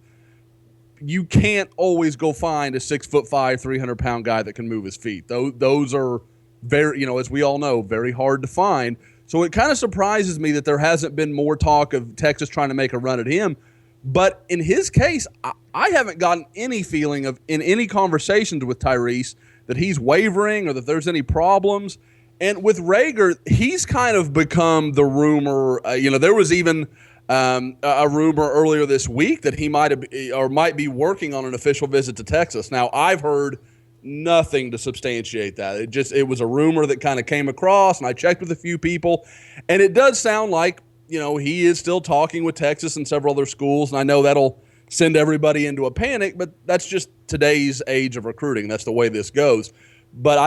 [SPEAKER 3] You can't always go find a 6'5", 300-pound guy that can move his feet. Those are very, as we all know, very hard to find. So it kind of surprises me that there hasn't been more talk of Texas trying to make a run at him. But in his case, I haven't gotten any feeling in any conversations with Tyrese that he's wavering or that there's any problems. And with Rieger, he's kind of become the rumor. There was even a rumor earlier this week that he might be working on an official visit to Texas. Now, I've heard nothing to substantiate that. It was a rumor that kind of came across, and I checked with a few people, and it does sound like he is still talking with Texas and several other schools, and I know that'll send everybody into a panic, but that's just today's age of recruiting. That's the way this goes. But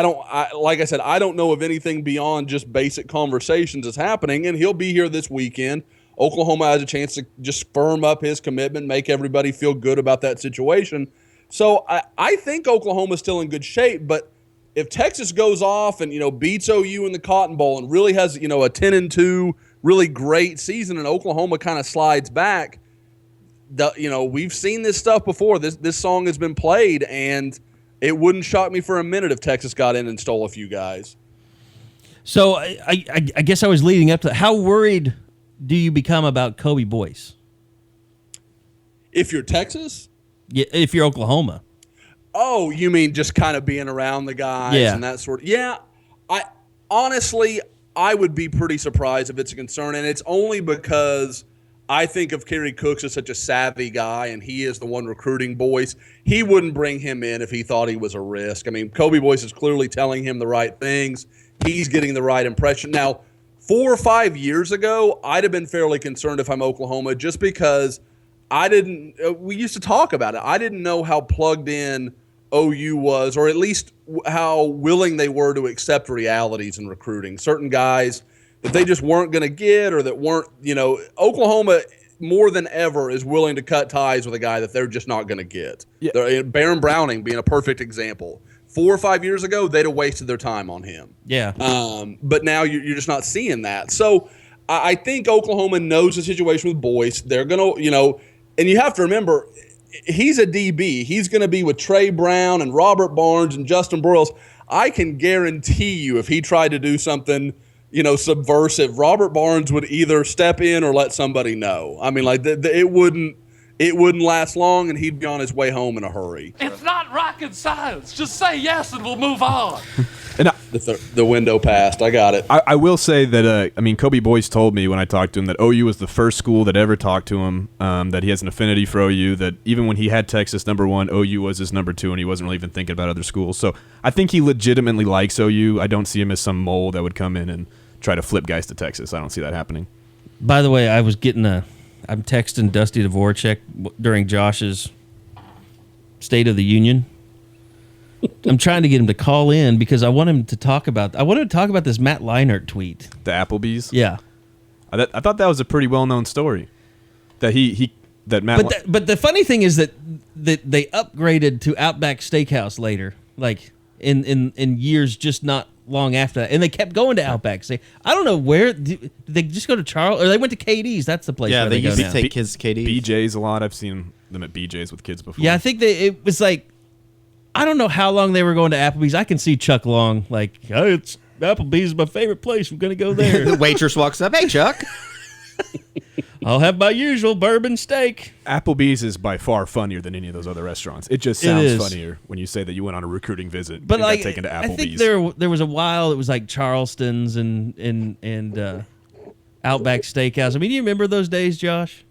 [SPEAKER 3] like I said, I don't know of anything beyond just basic conversations that's happening, and he'll be here this weekend. Oklahoma has a chance to just firm up his commitment, make everybody feel good about that situation. So I think Oklahoma's still in good shape, but if Texas goes off and, beats OU in the Cotton Bowl and really has, a 10-2 really great season and Oklahoma kind of slides back, we've seen this stuff before. This song has been played, and it wouldn't shock me for a minute if Texas got in and stole a few guys.
[SPEAKER 2] So I guess I was leading up to that. How worried do you become about Kobe Boyce?
[SPEAKER 3] If you're Texas?
[SPEAKER 2] Yeah, if you're Oklahoma.
[SPEAKER 3] Oh, you mean just kind of being around the guys and that sort of – yeah. I would be pretty surprised if it's a concern, and it's only because I think of Kerry Cooks as such a savvy guy, and he is the one recruiting Boyce. He wouldn't bring him in if he thought he was a risk. I mean, Kobe Boyce is clearly telling him the right things. He's getting the right impression. Now, 4 or 5 years ago, I'd have been fairly concerned if I'm Oklahoma just because we used to talk about it. I didn't know how plugged in OU was, or at least how willing they were to accept realities in recruiting. Certain guys that they just weren't going to get, or that weren't, Oklahoma more than ever is willing to cut ties with a guy that they're just not going to get. Yeah. Baron Browning being a perfect example. 4 or 5 years ago, they'd have wasted their time on him.
[SPEAKER 2] Yeah.
[SPEAKER 3] But now you're just not seeing that. So I think Oklahoma knows the situation with Boyce. They're going to, and you have to remember, he's a DB. He's going to be with Trey Brown and Robert Barnes and Justin Broyles. I can guarantee you if he tried to do something, subversive, Robert Barnes would either step in or let somebody know. I mean, like it wouldn't last long, and he'd be on his way home in a hurry.
[SPEAKER 10] It's not rocket science. Just say yes and we'll move on.
[SPEAKER 5] And
[SPEAKER 3] the window passed. I got it.
[SPEAKER 5] I will say that, Kobe Boyce told me when I talked to him that OU was the first school that ever talked to him, that he has an affinity for OU, that even when he had Texas number 1, OU was his number 2, and he wasn't really even thinking about other schools. So I think he legitimately likes OU. I don't see him as some mole that would come in and try to flip guys to Texas. I don't see that happening.
[SPEAKER 2] By the way, I'm texting Dusty Dvorak during Josh's State of the Union. I'm trying to get him to call in because I want him to talk about this Matt Leinart tweet.
[SPEAKER 5] The Applebee's?
[SPEAKER 2] Yeah.
[SPEAKER 5] I thought that was a pretty well-known story. That Matt.
[SPEAKER 2] But the funny thing is that they upgraded to Outback Steakhouse later, like in years just not long after that, and they kept going to Outback. I don't know where did they just go to Charles, or they went to KD's. That's the place.
[SPEAKER 4] Yeah,
[SPEAKER 2] where
[SPEAKER 4] they used
[SPEAKER 2] go
[SPEAKER 4] to
[SPEAKER 2] now.
[SPEAKER 4] take kids to KD's.
[SPEAKER 5] BJ's a lot. I've seen them at BJ's with kids before.
[SPEAKER 2] Yeah, I think it was like, I don't know how long they were going to Applebee's. I can see Chuck Long like, hey, it's Applebee's is my favorite place. I'm going to go there.
[SPEAKER 4] The waitress walks up. Hey, Chuck.
[SPEAKER 2] I'll have my usual bourbon steak.
[SPEAKER 5] Applebee's is by far funnier than any of those other restaurants. It just sounds funnier when you say that you went on a recruiting visit
[SPEAKER 2] but
[SPEAKER 5] and got taken to Applebee's.
[SPEAKER 2] I think there was a while it was like Charleston's and Outback Steakhouse. I mean, do you remember those days, Josh?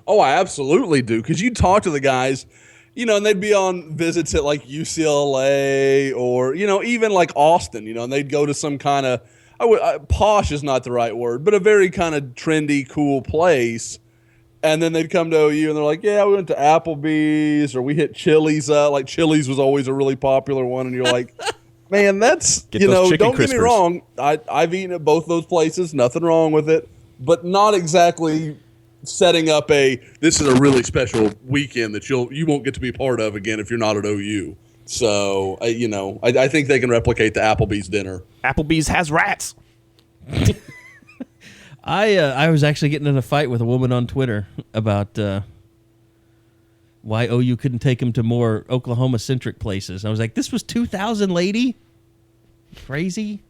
[SPEAKER 3] Oh, I absolutely do. Because you'd talk to the guys, and they'd be on visits at like UCLA or, even like Austin, and they'd go to some kind of, posh is not the right word, but a very kind of trendy, cool place. And then they'd come to OU and they're like, yeah, we went to Applebee's or we hit Chili's. Like Chili's was always a really popular one. And you're like, man, that's, don't get me wrong. I've eaten at both those places. Nothing wrong with it, but not exactly setting up this is a really special weekend that you won't get to be a part of again if you're not at OU. So, I think they can replicate the Applebee's dinner.
[SPEAKER 5] Applebee's has rats.
[SPEAKER 2] I was actually getting in a fight with a woman on Twitter about why OU couldn't take him to more Oklahoma-centric places. I was like, this was 2000, lady? Crazy?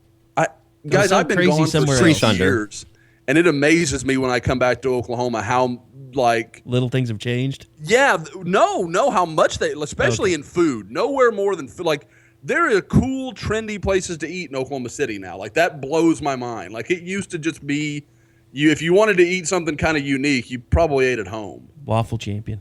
[SPEAKER 3] Guys, I've been gone for 6
[SPEAKER 4] else.
[SPEAKER 3] years, and it amazes me when I come back to Oklahoma how,
[SPEAKER 2] little things have changed?
[SPEAKER 3] Yeah, no, how much especially in food. Nowhere more than food. Like, there are cool, trendy places to eat in Oklahoma City now. Like, that blows my mind. Like, it used to just be, if you wanted to eat something kind of unique, you probably ate at home.
[SPEAKER 2] Waffle Champion.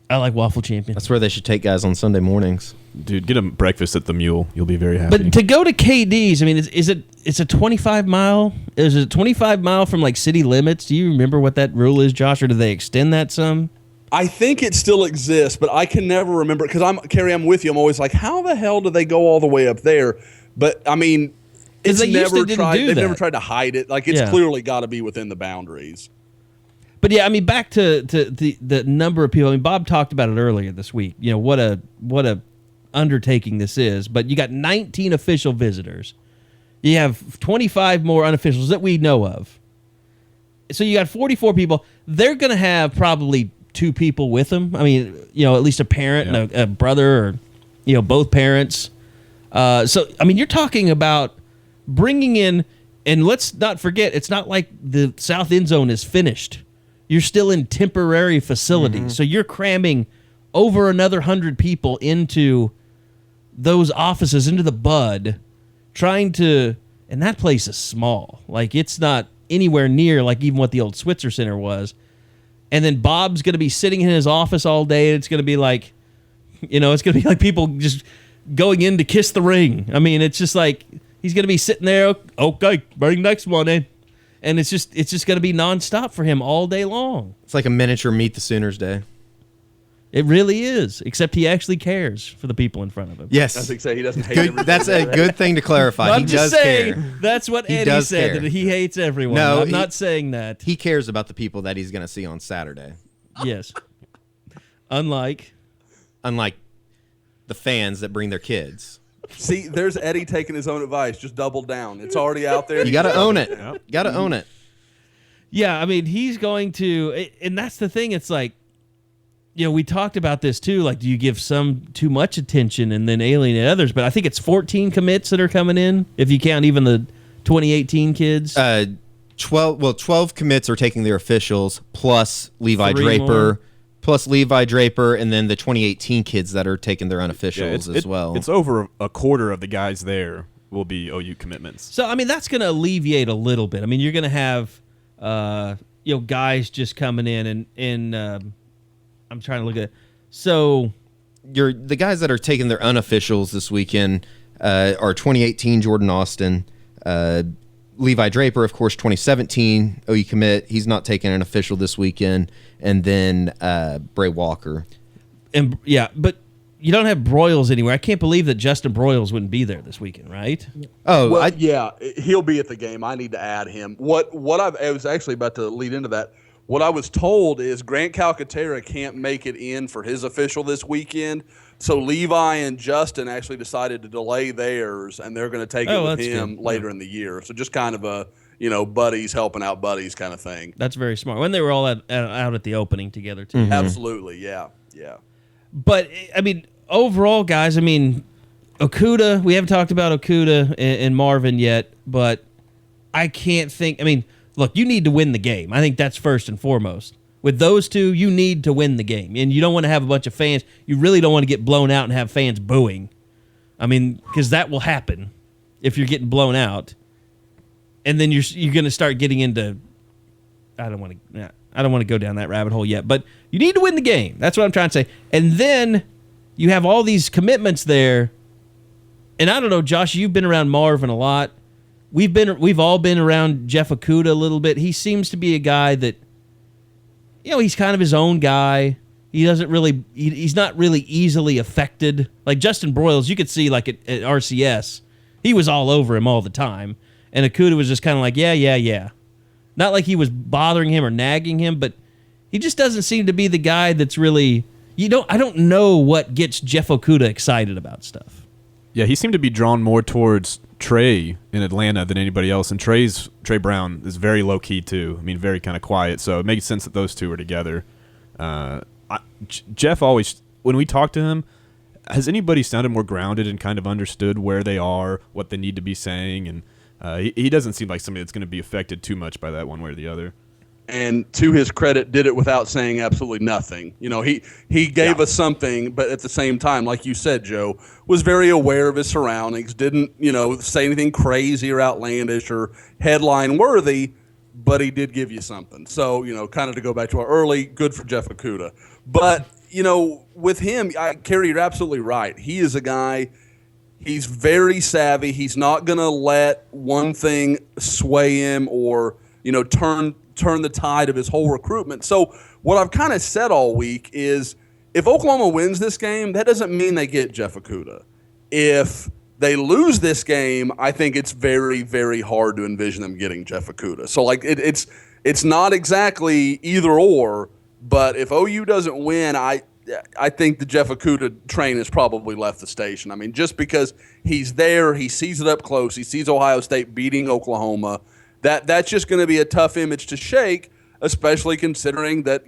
[SPEAKER 2] I like Waffle Champion.
[SPEAKER 4] That's where they should take guys on Sunday mornings.
[SPEAKER 5] Dude, get them breakfast at the Mule. You'll be very happy.
[SPEAKER 2] But to go to KD's, I mean, it's a 25 mile? Is it 25 mile from like city limits? Do you remember what that rule is, Josh, or do they extend that some?
[SPEAKER 3] I think it still exists, but I can never remember because I'm with you. I'm always like, how the hell do they go all the way up there? But I mean, they've never tried to hide it. Like, it's clearly got to be within the boundaries.
[SPEAKER 2] But yeah, I mean, back to the number of people. I mean, Bob talked about it earlier this week. What a undertaking this is. But you got 19 official visitors. You have 25 more unofficials that we know of. So you got 44 people. They're going to have probably 2 people with them. I mean, at least a parent and a brother, or both parents. So I mean, you're talking about bringing in, and let's not forget, it's not like the south end zone is finished. You're still in temporary facilities. So you're cramming over another 100 people into those offices, into the Bud, trying to, and that place is small. Like, it's not anywhere near like even what the old Switzer Center was. And then Bob's going to be sitting in his office all day. And it's going to be like, it's going to be like people just going in to kiss the ring. I mean, it's just like, he's going to be sitting there. Okay, bring next one in. And it's just going to be nonstop for him all day long.
[SPEAKER 4] It's like a miniature Meet the Sooners day.
[SPEAKER 2] It really is, except he actually cares for the people in front of him.
[SPEAKER 4] Yes.
[SPEAKER 3] I was going to say, he doesn't hate everybody.
[SPEAKER 4] That's a good thing to clarify.
[SPEAKER 2] I'm
[SPEAKER 4] he
[SPEAKER 2] just
[SPEAKER 4] does
[SPEAKER 2] saying,
[SPEAKER 4] care.
[SPEAKER 2] That's what Eddie said, that he hates everyone.
[SPEAKER 4] No,
[SPEAKER 2] I'm not saying that.
[SPEAKER 4] He cares about the people that he's going to see on Saturday.
[SPEAKER 2] Yes. Unlike
[SPEAKER 4] the fans that bring their kids.
[SPEAKER 3] See, there's Eddie taking his own advice. Just double down. It's already out there.
[SPEAKER 4] You got to own it. You got to own it.
[SPEAKER 2] Yeah, I mean, he's going to, and that's the thing. It's like, we talked about this too. Like, do you give some too much attention and then alienate others? But I think it's 14 commits that are coming in, if you count even the 2018 kids.
[SPEAKER 4] 12 commits are taking their officials, plus Levi
[SPEAKER 2] 3
[SPEAKER 4] Draper.
[SPEAKER 2] more.
[SPEAKER 4] Plus Levi Draper, and then the 2018 kids that are taking their unofficials as well.
[SPEAKER 5] It's over a quarter of the guys there will be OU commitments.
[SPEAKER 2] So, I mean, that's going to alleviate a little bit. I mean, you're going to have, guys just coming in and I'm trying to look at it. So
[SPEAKER 4] the guys that are taking their unofficials this weekend are 2018 Jordan Austin, Levi Draper, of course, 2017 OU commit. He's not taking an official this weekend. And then Bray Walker.
[SPEAKER 2] And but you don't have Broyles anywhere. I can't believe that Justin Broyles wouldn't be there this weekend, right?
[SPEAKER 4] Oh,
[SPEAKER 3] well, yeah, he'll be at the game. I need to add him. I was actually about to lead into that. What I was told is Grant Calcaterra can't make it in for his official this weekend. So Levi and Justin actually decided to delay theirs, and they're going to take it with him later in the year. So just kind of a, buddies helping out buddies kind of thing.
[SPEAKER 2] That's very smart. When they were all out at the opening together, too.
[SPEAKER 3] Mm-hmm. Absolutely, yeah.
[SPEAKER 2] But, I mean, overall, guys, I mean, Okudah, we haven't talked about Okudah and Marvin yet, but I can't think, I mean, look, you need to win the game. I think that's first and foremost. With those two, you need to win the game. And you don't want to have a bunch of fans. You really don't want to get blown out and have fans booing. I mean, because that will happen if you're getting blown out. And then you're going to start getting into, I don't want to go down that rabbit hole yet, but you need to win the game. That's what I'm trying to say. And then you have all these commitments there. And I don't know, Josh, you've been around Marvin a lot. We've all been around Jeff Okudah a little bit. He seems to be a guy that, he's kind of his own guy. He doesn't really, he's not really easily affected. Like Justin Broyles, you could see like at RCS, he was all over him all the time. And Okudah was just kind of like, yeah. Not like he was bothering him or nagging him, but he just doesn't seem to be the guy that's really, I don't know what gets Jeff Okudah excited about stuff.
[SPEAKER 5] Yeah, he seemed to be drawn more towards Trey in Atlanta than anybody else. And Trey Brown is very low-key, too. I mean, very kind of quiet. So it makes sense that those two are together. Jeff always, when we talk to him, has anybody sounded more grounded and kind of understood where they are, what they need to be saying? And he doesn't seem like somebody that's going to be affected too much by that one way or the other.
[SPEAKER 3] And to his credit, did it without saying absolutely nothing. He gave us something, but at the same time, like you said, Joe, was very aware of his surroundings, didn't, say anything crazy or outlandish or headline worthy, but he did give you something. So, kind of to go back to our early, good for Jeff Okudah. But, with him, Kerry, you're absolutely right. He is a guy, he's very savvy. He's not going to let one thing sway him or, turn the tide of his whole recruitment. So what I've kind of said all week is if Oklahoma wins this game, that doesn't mean they get Jeff Okudah. If they lose this game, I think it's very, very hard to envision them getting Jeff Okudah. So like it's not exactly either or, but if OU doesn't win, I think the Jeff Okudah train has probably left the station. I mean, just because he's there, he sees it up close, he sees Ohio State beating Oklahoma. That's just going to be a tough image to shake, especially considering that,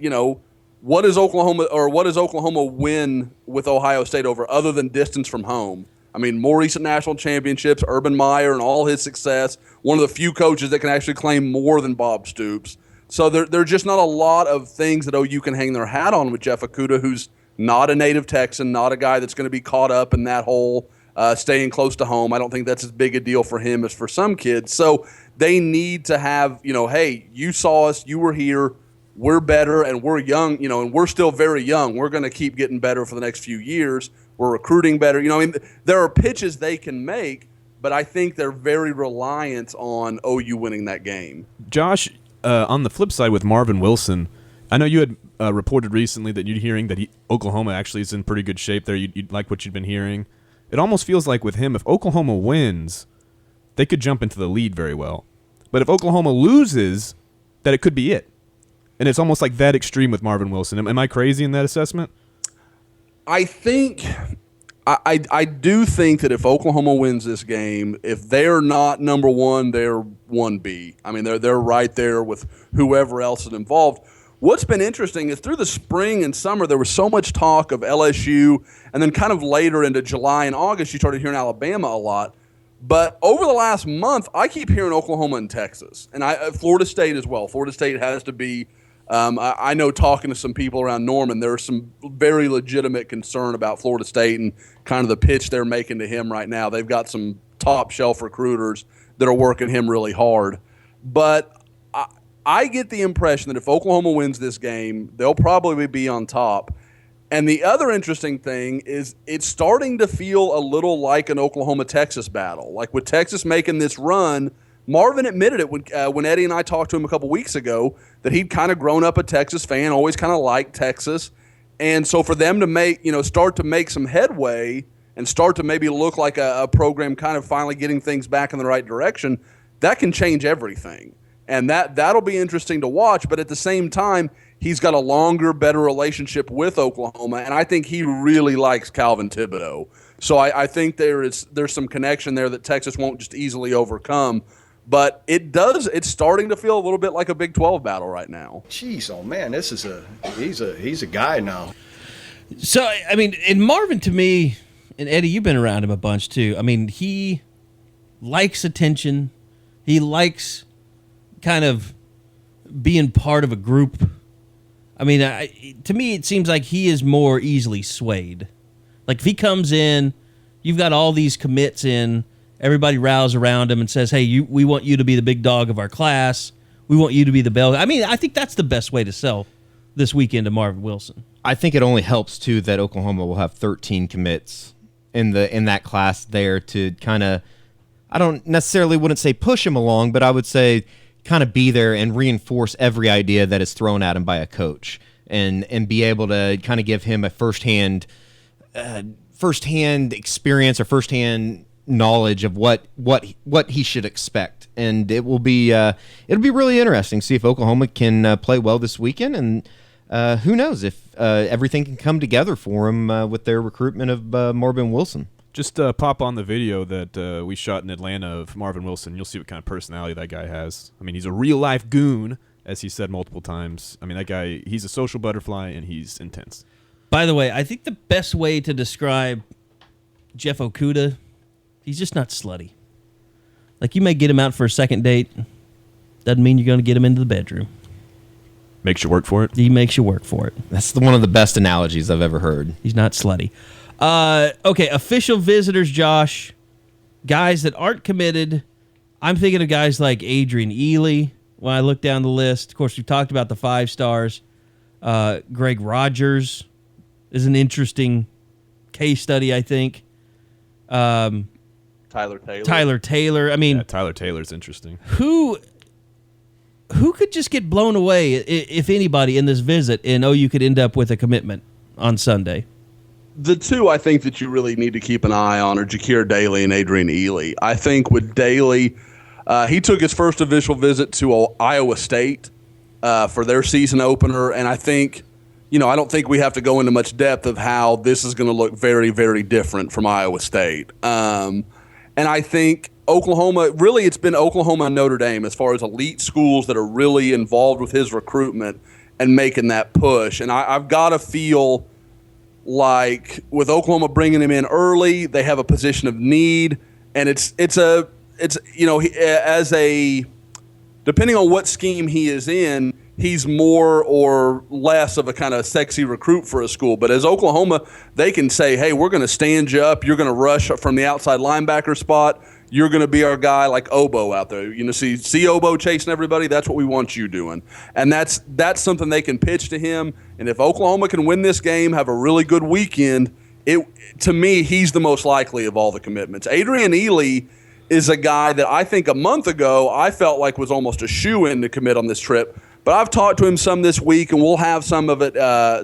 [SPEAKER 3] what does Oklahoma win with Ohio State over other than distance from home? I mean, more recent national championships, Urban Meyer and all his success, one of the few coaches that can actually claim more than Bob Stoops. So there are just not a lot of things that OU can hang their hat on with Jeff Okudah, who's not a native Texan, not a guy that's going to be caught up in that whole staying close to home. I don't think that's as big a deal for him as for some kids. So they need to have, hey, you saw us, you were here, we're better, and we're young, and we're still very young. We're going to keep getting better for the next few years. We're recruiting better. There are pitches they can make, but I think they're very reliant on OU winning that game.
[SPEAKER 5] Josh, on the flip side with Marvin Wilson, I know you had reported recently that you're hearing that Oklahoma actually is in pretty good shape there. You like what you'd been hearing. It almost feels like with him, if Oklahoma wins, they could jump into the lead very well. But if Oklahoma loses, that it could be it. And it's almost like that extreme with Marvin Wilson. Am I crazy in that assessment?
[SPEAKER 3] I think I do think that if Oklahoma wins this game, if they're not number one, they're 1B. I mean, they're right there with whoever else is involved. What's been interesting is through the spring and summer, there was so much talk of LSU, and then kind of later into July and August, you started hearing Alabama a lot. But over the last month, I keep hearing Oklahoma and Texas, and Florida State as well. Florida State has to be I know talking to some people around Norman, there's some very legitimate concern about Florida State and kind of the pitch they're making to him right now. They've got some top-shelf recruiters that are working him really hard. But I get the impression that if Oklahoma wins this game, they'll probably be on top. And the other interesting thing is it's starting to feel a little like an Oklahoma-Texas battle. Like with Texas making this run, Marvin admitted it when Eddie and I talked to him a couple weeks ago that he'd kind of grown up a Texas fan, always kind of liked Texas. And so for them to start to make some headway and start to maybe look like a program kind of finally getting things back in the right direction, that can change everything. And that'll be interesting to watch. But at the same time, he's got a longer, better relationship with Oklahoma, and I think he really likes Calvin Thibodeau. So I think there's some connection there that Texas won't just easily overcome. But it's starting to feel a little bit like a Big 12 battle right now.
[SPEAKER 9] Jeez, oh man, he's a guy now.
[SPEAKER 2] So I mean, and Marvin to me, and Eddie, you've been around him a bunch too. I mean, he likes attention. He likes kind of being part of a group. I mean, to me, it seems like he is more easily swayed. Like if he comes in, you've got all these commits in, everybody rallies around him and says, hey, we want you to be the big dog of our class. We want you to be the bell. I mean, I think that's the best way to sell this weekend to Marvin Wilson.
[SPEAKER 4] I think it only helps, too, that Oklahoma will have 13 commits in that class there to kind of, I don't necessarily wouldn't say push him along, but I would say kind of be there and reinforce every idea that is thrown at him by a coach and be able to kind of give him a firsthand experience or firsthand knowledge of what he should expect. And it'll be really interesting to see if Oklahoma can play well this weekend, and who knows if everything can come together for him with their recruitment of Marvin Wilson.
[SPEAKER 5] Just pop on the video that we shot in Atlanta of Marvin Wilson. You'll see what kind of personality that guy has. I mean, he's a real-life goon, as he said multiple times. I mean, that guy, he's a social butterfly, and he's intense.
[SPEAKER 2] By the way, I think the best way to describe Jeff Okudah, he's just not slutty. Like, you may get him out for a second date. Doesn't mean you're going to get him into the bedroom.
[SPEAKER 5] Makes you work for it?
[SPEAKER 2] He makes you work for it.
[SPEAKER 4] That's one of the best analogies I've ever heard.
[SPEAKER 2] He's not slutty. Okay, official visitors, Josh. Guys that aren't committed. I'm thinking of guys like Adrian Ely when I look down the list. Of course, we talked about the 5 stars. Greg Rogers is an interesting case study, I think.
[SPEAKER 3] Tyler Taylor.
[SPEAKER 2] I mean,
[SPEAKER 5] Tyler Taylor's interesting.
[SPEAKER 2] Who could just get blown away, if anybody, in this visit, and OU could end up with a commitment on Sunday?
[SPEAKER 3] The two I think that you really need to keep an eye on are Jakir Daly and Adrian Ely. I think with Daly, he took his first official visit to Iowa State for their season opener, and I think, I don't think we have to go into much depth of how this is going to look very, very different from Iowa State. And I think Oklahoma, really it's been Oklahoma and Notre Dame as far as elite schools that are really involved with his recruitment and making that push. And I've got to feel like with Oklahoma bringing him in early, they have a position of need, and it's depending on what scheme he is in, he's more or less of a kind of sexy recruit for a school. But as Oklahoma, they can say, hey, we're going to stand you up. You're going to rush from the outside linebacker spot. You're going to be our guy like Obo out there. See Obo chasing everybody? That's what we want you doing. And that's something they can pitch to him. And if Oklahoma can win this game, have a really good weekend, to me, he's the most likely of all the commitments. Adrian Ely is a guy that I think a month ago I felt like was almost a shoo-in to commit on this trip. But I've talked to him some this week, and we'll have some of it,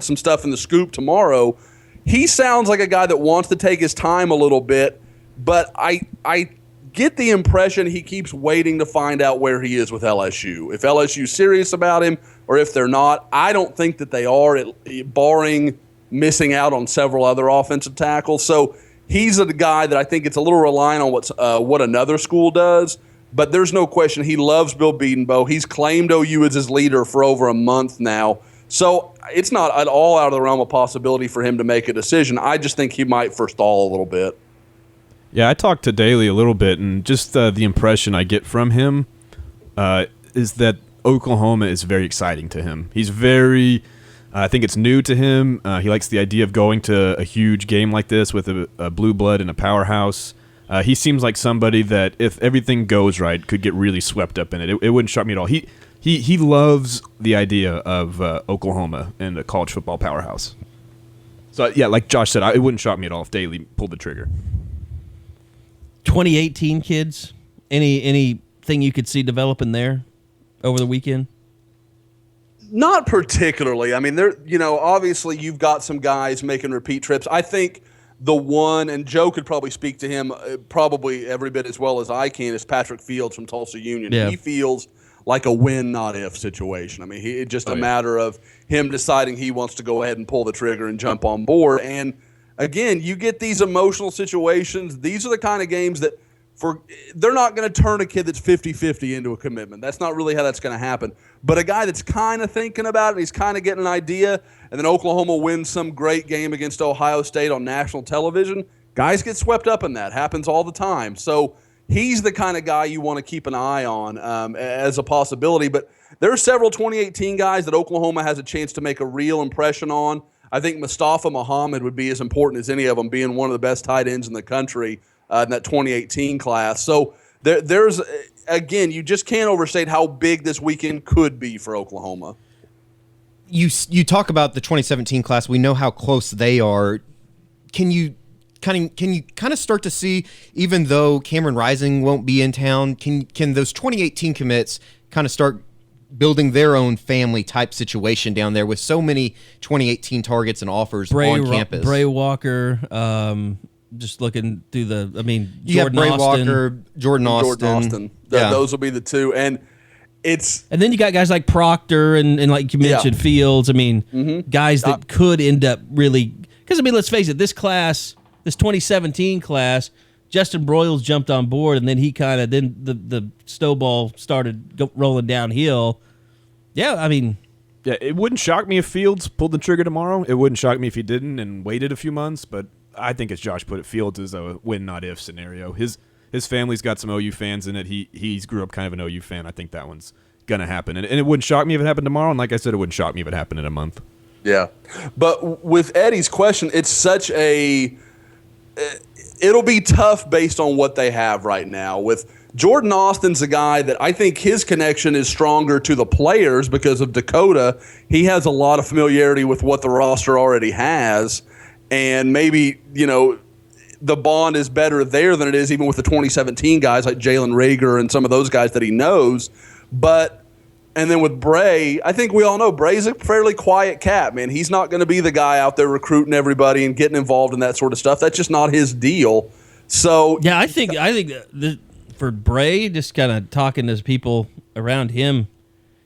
[SPEAKER 3] some stuff in the scoop tomorrow. He sounds like a guy that wants to take his time a little bit, but I get the impression he keeps waiting to find out where he is with LSU. If LSU's serious about him or if they're not, I don't think that they are, barring missing out on several other offensive tackles. So he's a guy that I think it's a little reliant on what another school does. But there's no question he loves Bill Bedenbaugh. He's claimed OU as his leader for over a month now. So it's not at all out of the realm of possibility for him to make a decision. I just think he might forestall a little bit.
[SPEAKER 5] Yeah, I talked to Daly a little bit, and just the impression I get from him is that Oklahoma is very exciting to him. He's very I think it's new to him. He likes the idea of going to a huge game like this with a blue blood and a powerhouse. He seems like somebody that, if everything goes right, could get really swept up in it. It wouldn't shock me at all. He loves the idea of Oklahoma and a college football powerhouse. So, yeah, like Josh said, it wouldn't shock me at all if Daly pulled the trigger.
[SPEAKER 2] 2018 kids, anything you could see developing there over the weekend?
[SPEAKER 3] Not particularly. I mean, obviously you've got some guys making repeat trips. I think the one, and Joe could probably speak to him probably every bit as well as I can, is Patrick Fields from Tulsa Union.
[SPEAKER 2] Yeah.
[SPEAKER 3] He feels like a win, not if situation. I mean, it's just a matter of him deciding he wants to go ahead and pull the trigger and jump on board. And again, you get these emotional situations. These are the kind of games that they're not going to turn a kid that's 50-50 into a commitment. That's not really how that's going to happen. But a guy that's kind of thinking about it, he's kind of getting an idea, and then Oklahoma wins some great game against Ohio State on national television, guys get swept up in that. Happens all the time. So, he's the kind of guy you want to keep an eye on as a possibility. But there are several 2018 guys that Oklahoma has a chance to make a real impression on. I think Mustafa Muhammad would be as important as any of them, being one of the best tight ends in the country in that 2018 class. So there's, again, you just can't overstate how big this weekend could be for Oklahoma.
[SPEAKER 4] You talk about the 2017 class. We know how close they are. Can you kind of start to see, even though Cameron Rising won't be in town, can those 2018 commits kind of start building their own family type situation down there with so many 2018 targets and offers on campus?
[SPEAKER 2] Bray Walker, just looking through
[SPEAKER 4] you have Bray
[SPEAKER 2] Austin.
[SPEAKER 4] Walker, Jordan Austin.
[SPEAKER 3] Those will be the two. And
[SPEAKER 2] then you got guys like Proctor and like you mentioned, Fields. Guys that could end up really, because let's face it, this 2017 class, Justin Broyles jumped on board, and then then the snowball started rolling downhill. Yeah,
[SPEAKER 5] it wouldn't shock me if Fields pulled the trigger tomorrow. It wouldn't shock me if he didn't and waited a few months. But I think, as Josh put it, Fields is a win not if scenario. His family's got some OU fans in it. He's grew up kind of an OU fan. I think that one's gonna happen, and it wouldn't shock me if it happened tomorrow. And like I said, it wouldn't shock me if it happened in a month.
[SPEAKER 3] Yeah, but with Eddie's question, it's such it'll be tough based on what they have right now. With Jordan Austin's a guy that I think his connection is stronger to the players because of Dakota. He has a lot of familiarity with what the roster already has, and maybe, the bond is better there than it is even with the 2017 guys like Jalen Rager and some of those guys that he knows. And then with Bray, I think we all know Bray's a fairly quiet cat, man. He's not going to be the guy out there recruiting everybody and getting involved in that sort of stuff. That's just not his deal. So
[SPEAKER 2] yeah, I think for Bray, just kind of talking to people around him,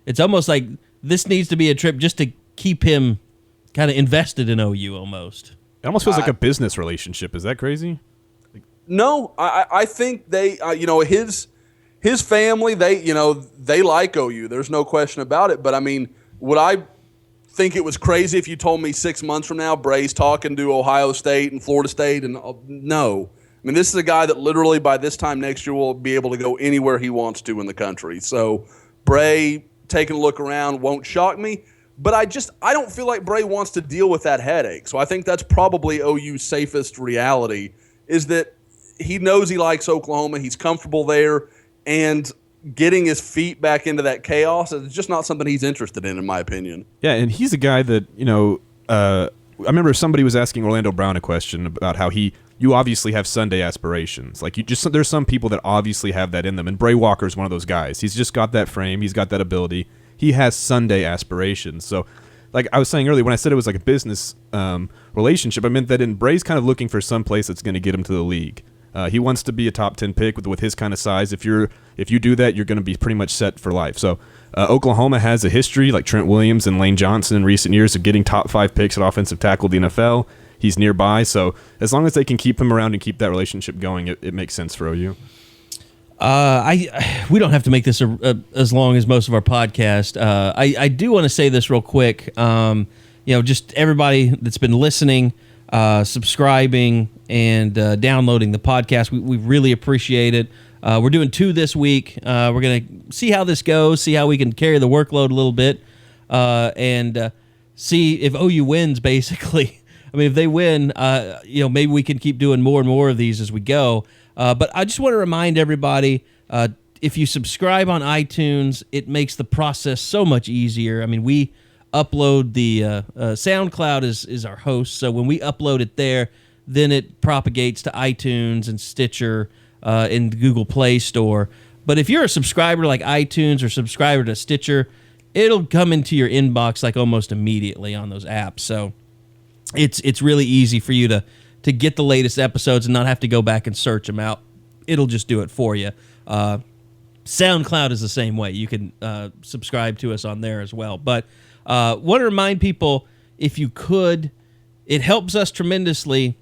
[SPEAKER 2] it's almost like this needs to be a trip just to keep him kind of invested in OU almost.
[SPEAKER 5] It almost feels like a business relationship. Is that crazy?
[SPEAKER 3] No, I think they, his family, they like OU. There's no question about it. But would I think it was crazy if you told me 6 months from now Bray's talking to Ohio State and Florida State? And no. This is a guy that literally by this time next year will be able to go anywhere he wants to in the country. So Bray taking a look around won't shock me. But I don't feel like Bray wants to deal with that headache. So I think that's probably OU's safest reality, is that he knows he likes Oklahoma. He's comfortable there. And getting his feet back into that chaos is just not something he's interested in my opinion.
[SPEAKER 5] Yeah, and he's a guy that, I remember somebody was asking Orlando Brown a question about how you obviously have Sunday aspirations. Like, there's some people that obviously have that in them, and Bray Walker's one of those guys. He's just got that frame. He's got that ability. He has Sunday aspirations. So, like I was saying earlier, when I said it was like a business relationship, I meant that Bray's kind of looking for some place that's going to get him to the league. He wants to be a top 10 pick with his kind of size. If you do that, you're going to be pretty much set for life. So Oklahoma has a history, like Trent Williams and Lane Johnson in recent years, of getting top 5 picks at offensive tackle in the NFL. He's nearby. So as long as they can keep him around and keep that relationship going, it makes sense for OU.
[SPEAKER 2] We don't have to make this as long as most of our podcast. I do want to say this real quick. Just everybody that's been listening, subscribing, and downloading the podcast, we really appreciate it. We're doing 2 this week. We're going to see how this goes, see how we can carry the workload a little bit, and see if OU wins, basically. If they win, maybe we can keep doing more and more of these as we go. But I just want to remind everybody, if you subscribe on iTunes, it makes the process so much easier. We upload the SoundCloud is our host, so when we upload it there, then it propagates to iTunes and Stitcher and the Google Play Store. But if you're a subscriber like iTunes or subscriber to Stitcher, it'll come into your inbox like almost immediately on those apps. So it's really easy for you to get the latest episodes and not have to go back and search them out. It'll just do it for you. SoundCloud is the same way. You can subscribe to us on there as well. But want to remind people, if you could, it helps us tremendously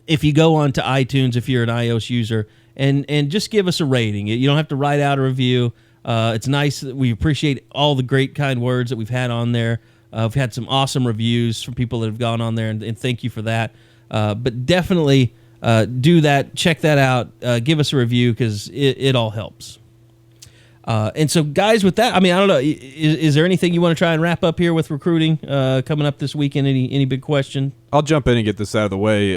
[SPEAKER 2] if you go on to iTunes, if you're an iOS user, and just give us a rating. You don't have to write out a review. It's nice. We appreciate all the great, kind words that we've had on there. We've had some awesome reviews from people that have gone on there, and thank you for that. But definitely do that. Check that out. Give us a review because it all helps. And so, guys, with that, I mean, I don't know. Is there anything you want to try and wrap up here with recruiting coming up this weekend? Any big question?
[SPEAKER 5] I'll jump in and get this out of the way.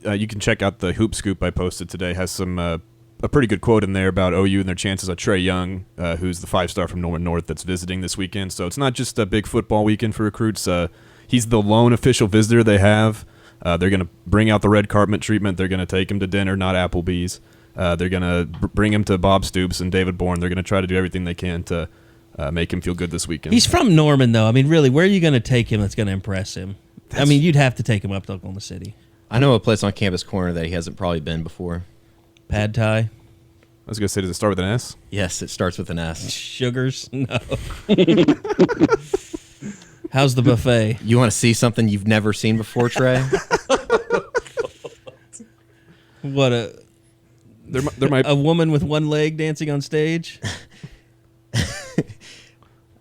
[SPEAKER 5] You can check out the Hoop Scoop I posted today. Has some a pretty good quote in there about OU and their chances of Trey Young, who's the 5-star from Norman North that's visiting this weekend. So it's not just a big football weekend for recruits. He's the lone official visitor they have. They're going to bring out the red carpet treatment. They're going to take him to dinner, not Applebee's. They're going to bring him to Bob Stoops and David Bourne. They're going to try to do everything they can to make him feel good this weekend.
[SPEAKER 2] He's from Norman, though. I mean, really, where are you going to take him that's going to impress him? I mean, you'd have to take him up to Oklahoma City.
[SPEAKER 4] I know a place on Campus Corner that he hasn't probably been before.
[SPEAKER 2] Pad Thai?
[SPEAKER 5] I was going to say, does it start with an S?
[SPEAKER 4] Yes, it starts with an S.
[SPEAKER 2] Sugars? No. How's the buffet?
[SPEAKER 4] You want to see something you've never seen before, Trey?
[SPEAKER 2] What
[SPEAKER 5] There might
[SPEAKER 2] a woman with one leg dancing on stage?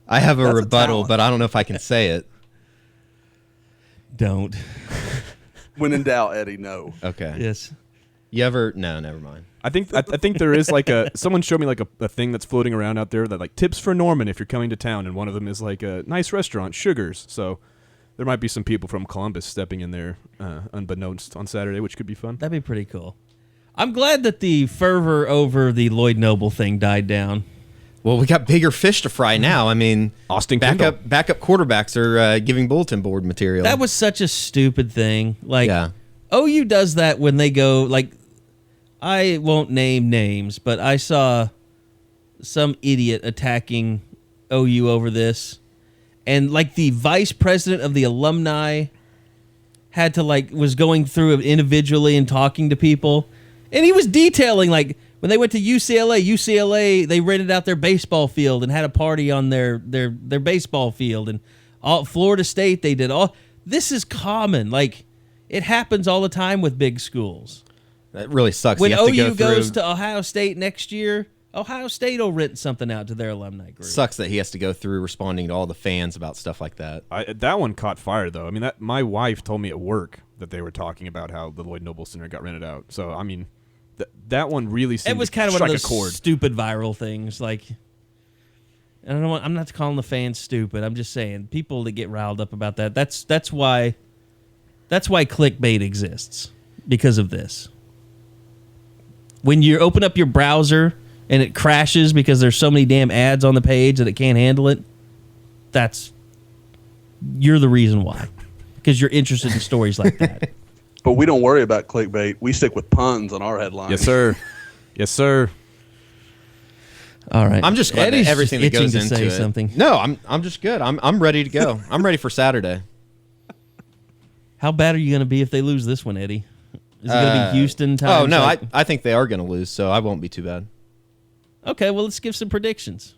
[SPEAKER 4] I have a rebuttal, but I don't know if I can say it.
[SPEAKER 2] Don't.
[SPEAKER 3] When in doubt, Eddie, no.
[SPEAKER 4] Okay.
[SPEAKER 2] Yes.
[SPEAKER 4] You ever? No, never mind.
[SPEAKER 5] I think there is like someone showed me like a thing that's floating around out there that like tips for Norman if you're coming to town, and one of them is like a nice restaurant, Sugars. So there might be some people from Columbus stepping in there unbeknownst on Saturday, which could be fun.
[SPEAKER 2] That'd be pretty cool. I'm glad that the fervor over the Lloyd Noble thing died down.
[SPEAKER 4] Well, we got bigger fish to fry now. I mean,
[SPEAKER 5] Austin Kendall.
[SPEAKER 4] Backup quarterbacks are giving bulletin board material.
[SPEAKER 2] That was such a stupid thing. Like,
[SPEAKER 4] yeah.
[SPEAKER 2] OU does that when they go, like, I won't name names, but I saw some idiot attacking OU over this. And, like, the vice president of the alumni had to, like, was going through it individually and talking to people. And he was detailing, like, when they went to UCLA, they rented out their baseball field and had a party on their baseball field. And Florida State, they did all. This is common. Like, it happens all the time with big schools.
[SPEAKER 4] That really sucks.
[SPEAKER 2] When
[SPEAKER 4] you have to
[SPEAKER 2] OU
[SPEAKER 4] go
[SPEAKER 2] goes to Ohio State next year, Ohio State will rent something out to their alumni group.
[SPEAKER 4] Sucks that he has to go through responding to all the fans about stuff like that.
[SPEAKER 5] That one caught fire, though. I mean, my wife told me at work that they were talking about how the Lloyd Noble Center got rented out. So, I mean, that one really seemed
[SPEAKER 2] it was kind of one of those stupid viral things. Like, I don't know. I'm not calling the fans stupid. I'm just saying people that get riled up about that. That's why clickbait exists, because of this. When you open up your browser and it crashes because there's so many damn ads on the page that it can't handle it, you're the reason why. Because you're interested in stories like that.
[SPEAKER 3] But we don't worry about clickbait. We stick with puns on our headlines.
[SPEAKER 5] Yes, sir. Yes, sir.
[SPEAKER 2] All right.
[SPEAKER 4] I'm just glad
[SPEAKER 2] Eddie's
[SPEAKER 4] that everything that
[SPEAKER 2] itching
[SPEAKER 4] goes
[SPEAKER 2] to
[SPEAKER 4] into
[SPEAKER 2] say
[SPEAKER 4] it.
[SPEAKER 2] something.
[SPEAKER 4] No, I'm just good. I'm ready to go. I'm ready for Saturday.
[SPEAKER 2] How bad are you going to be if they lose this one, Eddie? Is it going to be Houston time?
[SPEAKER 4] Oh, no, I think they are going to lose, so I won't be too bad.
[SPEAKER 2] Okay, well, let's give some predictions.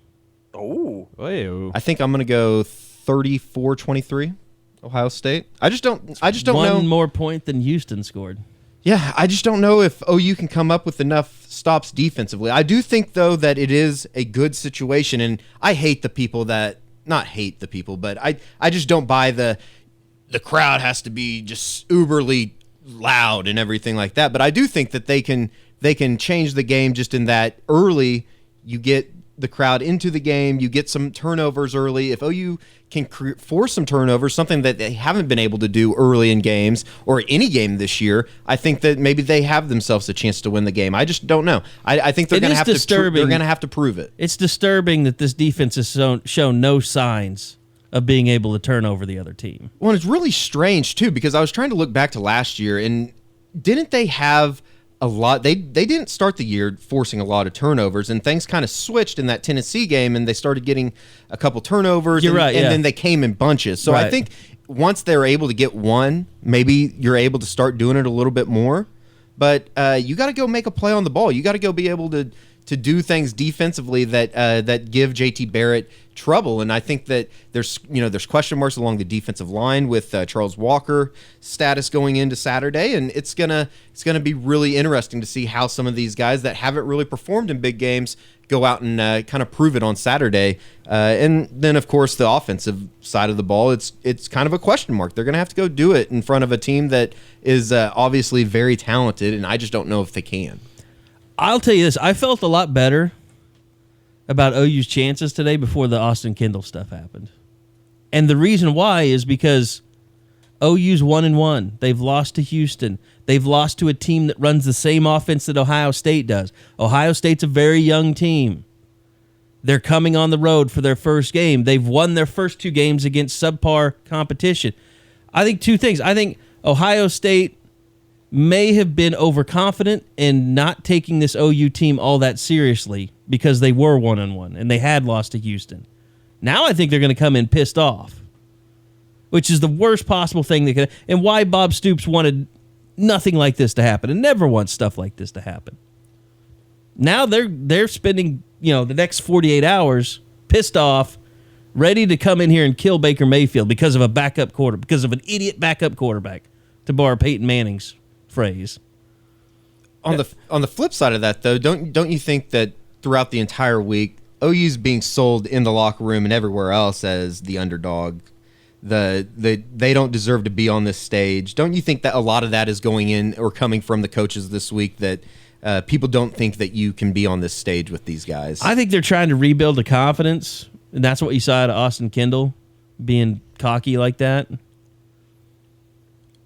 [SPEAKER 3] Oh.
[SPEAKER 4] I think I'm going to go 34-23, Ohio State. I just don't know.
[SPEAKER 2] One more point than Houston scored.
[SPEAKER 4] Yeah, I just don't know if OU can come up with enough stops defensively. I do think, though, that it is a good situation, and I hate the people that – not hate the people, but I just don't buy the crowd has to be just uberly loud and everything like that. But I do think that they can change the game just in that early you get the crowd into the game, you get some turnovers early. If OU can force some turnovers, something that they haven't been able to do early in games or any game this year, I think that maybe they have themselves a chance to win the game. I just don't know. I think they're going to have to. They're going to have to prove it.
[SPEAKER 2] It's disturbing that this defense has shown no signs of being able to turn over the other team.
[SPEAKER 4] Well, it's really strange too, because I was trying to look back to last year, and didn't they have a lot? They didn't start the year forcing a lot of turnovers, and things kind of switched in that Tennessee game, and they started getting a couple turnovers.
[SPEAKER 2] You're right,
[SPEAKER 4] and
[SPEAKER 2] yeah.
[SPEAKER 4] then they came in bunches. So
[SPEAKER 2] Right.
[SPEAKER 4] I think once they're able to get one, maybe you're able to start doing it a little bit more. But you got to go make a play on the ball. You got to go be able to to do things defensively that give JT Barrett trouble. And I think that there's question marks along the defensive line with Charles Walker status going into Saturday, and it's gonna be really interesting to see how some of these guys that haven't really performed in big games go out and kind of prove it on Saturday. And then, of course, the offensive side of the ball, it's kind of a question mark. They're going to have to go do it in front of a team that is obviously very talented, and I just don't know if they can.
[SPEAKER 2] I'll tell you this. I felt a lot better about OU's chances today before the Austin Kendall stuff happened. And the reason why is because OU's 1-1. They've lost to Houston. They've lost to a team that runs the same offense that Ohio State does. Ohio State's a very young team. They're coming on the road for their first game. They've won their first 2 games against subpar competition. I think 2 things. I think Ohio State may have been overconfident in not taking this OU team all that seriously because they were 1-1 and they had lost to Houston. Now I think they're going to come in pissed off, which is the worst possible thing that could, and why Bob Stoops wanted nothing like this to happen and never wants stuff like this to happen. Now they're spending, the next 48 hours pissed off, ready to come in here and kill Baker Mayfield because of because of an idiot backup quarterback, to borrow Peyton Manning's phrase.
[SPEAKER 4] On the flip side of that, though, don't you think that throughout the entire week, OU's being sold in the locker room and everywhere else as the underdog? They don't deserve to be on this stage. Don't you think that a lot of that is going in or coming from the coaches this week, that people don't think that you can be on this stage with these guys?
[SPEAKER 2] I think they're trying to rebuild the confidence, and that's what you saw out of Austin Kendall, being cocky like that.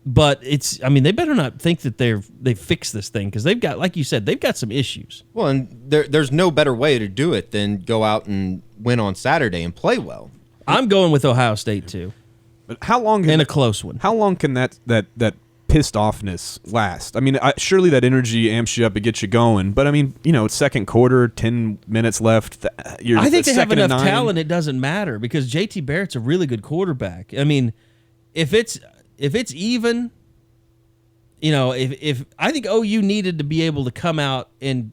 [SPEAKER 2] But they better not think that they fixed this thing, because they've got, like you said, they've got some issues.
[SPEAKER 4] Well, and there's no better way to do it than go out and win on Saturday and play well.
[SPEAKER 2] I'm going with Ohio State too.
[SPEAKER 5] But how long?
[SPEAKER 2] And a close one.
[SPEAKER 5] How long can that pissed offness last? I mean, surely that energy amps you up, it gets you going. But I mean, it's second quarter, 10 minutes left.
[SPEAKER 2] I think they have enough talent. It doesn't matter, because JT Barrett's a really good quarterback. I mean, if it's even, if I think OU needed to be able to come out and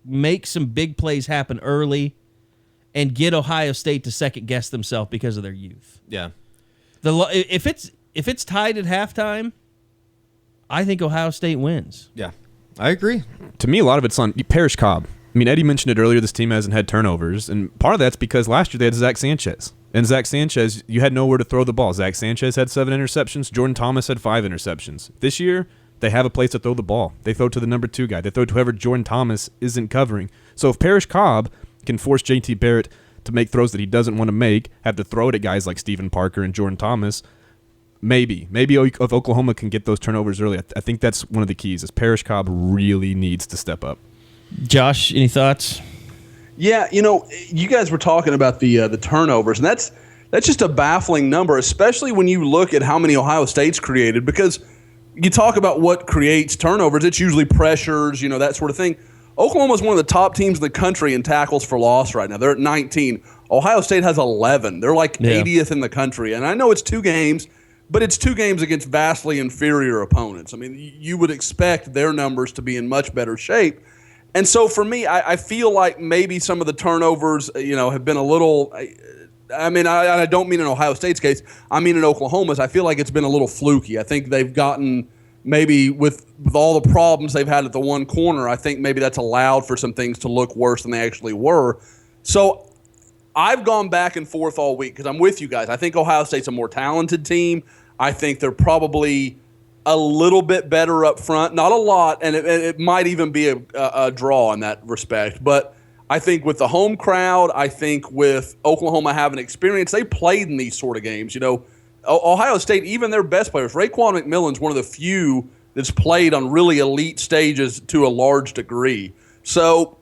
[SPEAKER 2] make some big plays happen early and get Ohio State to second guess themselves because of their youth.
[SPEAKER 4] Yeah.
[SPEAKER 2] If it's tied at halftime, I think Ohio State wins.
[SPEAKER 4] Yeah, I agree.
[SPEAKER 5] To me, a lot of it's on Parrish Cobb. I mean, Eddie mentioned it earlier, this team hasn't had turnovers, and part of that's because last year they had Zach Sanchez. And Zach Sanchez, you had nowhere to throw the ball. Zach Sanchez had 7 interceptions. Jordan Thomas had 5 interceptions. This year, they have a place to throw the ball. They throw to the number 2 guy. They throw to whoever Jordan Thomas isn't covering. So if Parrish Cobb can force JT Barrett to make throws that he doesn't want to make, have to throw it at guys like Stephen Parker and Jordan Thomas, maybe if Oklahoma can get those turnovers early, I think that's one of the keys, is Parrish Cobb really needs to step up.
[SPEAKER 2] Josh, any thoughts?
[SPEAKER 3] Yeah, you guys were talking about the turnovers, and that's just a baffling number, especially when you look at how many Ohio State's created, because you talk about what creates turnovers, it's usually pressures, that sort of thing. Oklahoma's one of the top teams in the country in tackles for loss right now. They're at 19. Ohio State has 11. They're like 80th in the country. And I know it's 2 games, but it's 2 games against vastly inferior opponents. I mean, you would expect their numbers to be in much better shape. And so for me, I feel like maybe some of the turnovers, have been a little – I don't mean in Ohio State's case. I mean in Oklahoma's. I feel like it's been a little fluky. I think they've gotten – maybe with all the problems they've had at the one corner, I think maybe that's allowed for some things to look worse than they actually were. So I've gone back and forth all week because I'm with you guys. I think Ohio State's a more talented team. I think they're probably a little bit better up front. Not a lot, and it might even be a draw in that respect. But I think with the home crowd, I think with Oklahoma having experience, they played in these sort of games, Ohio State, even their best players, Raekwon McMillan's one of the few that's played on really elite stages to a large degree. So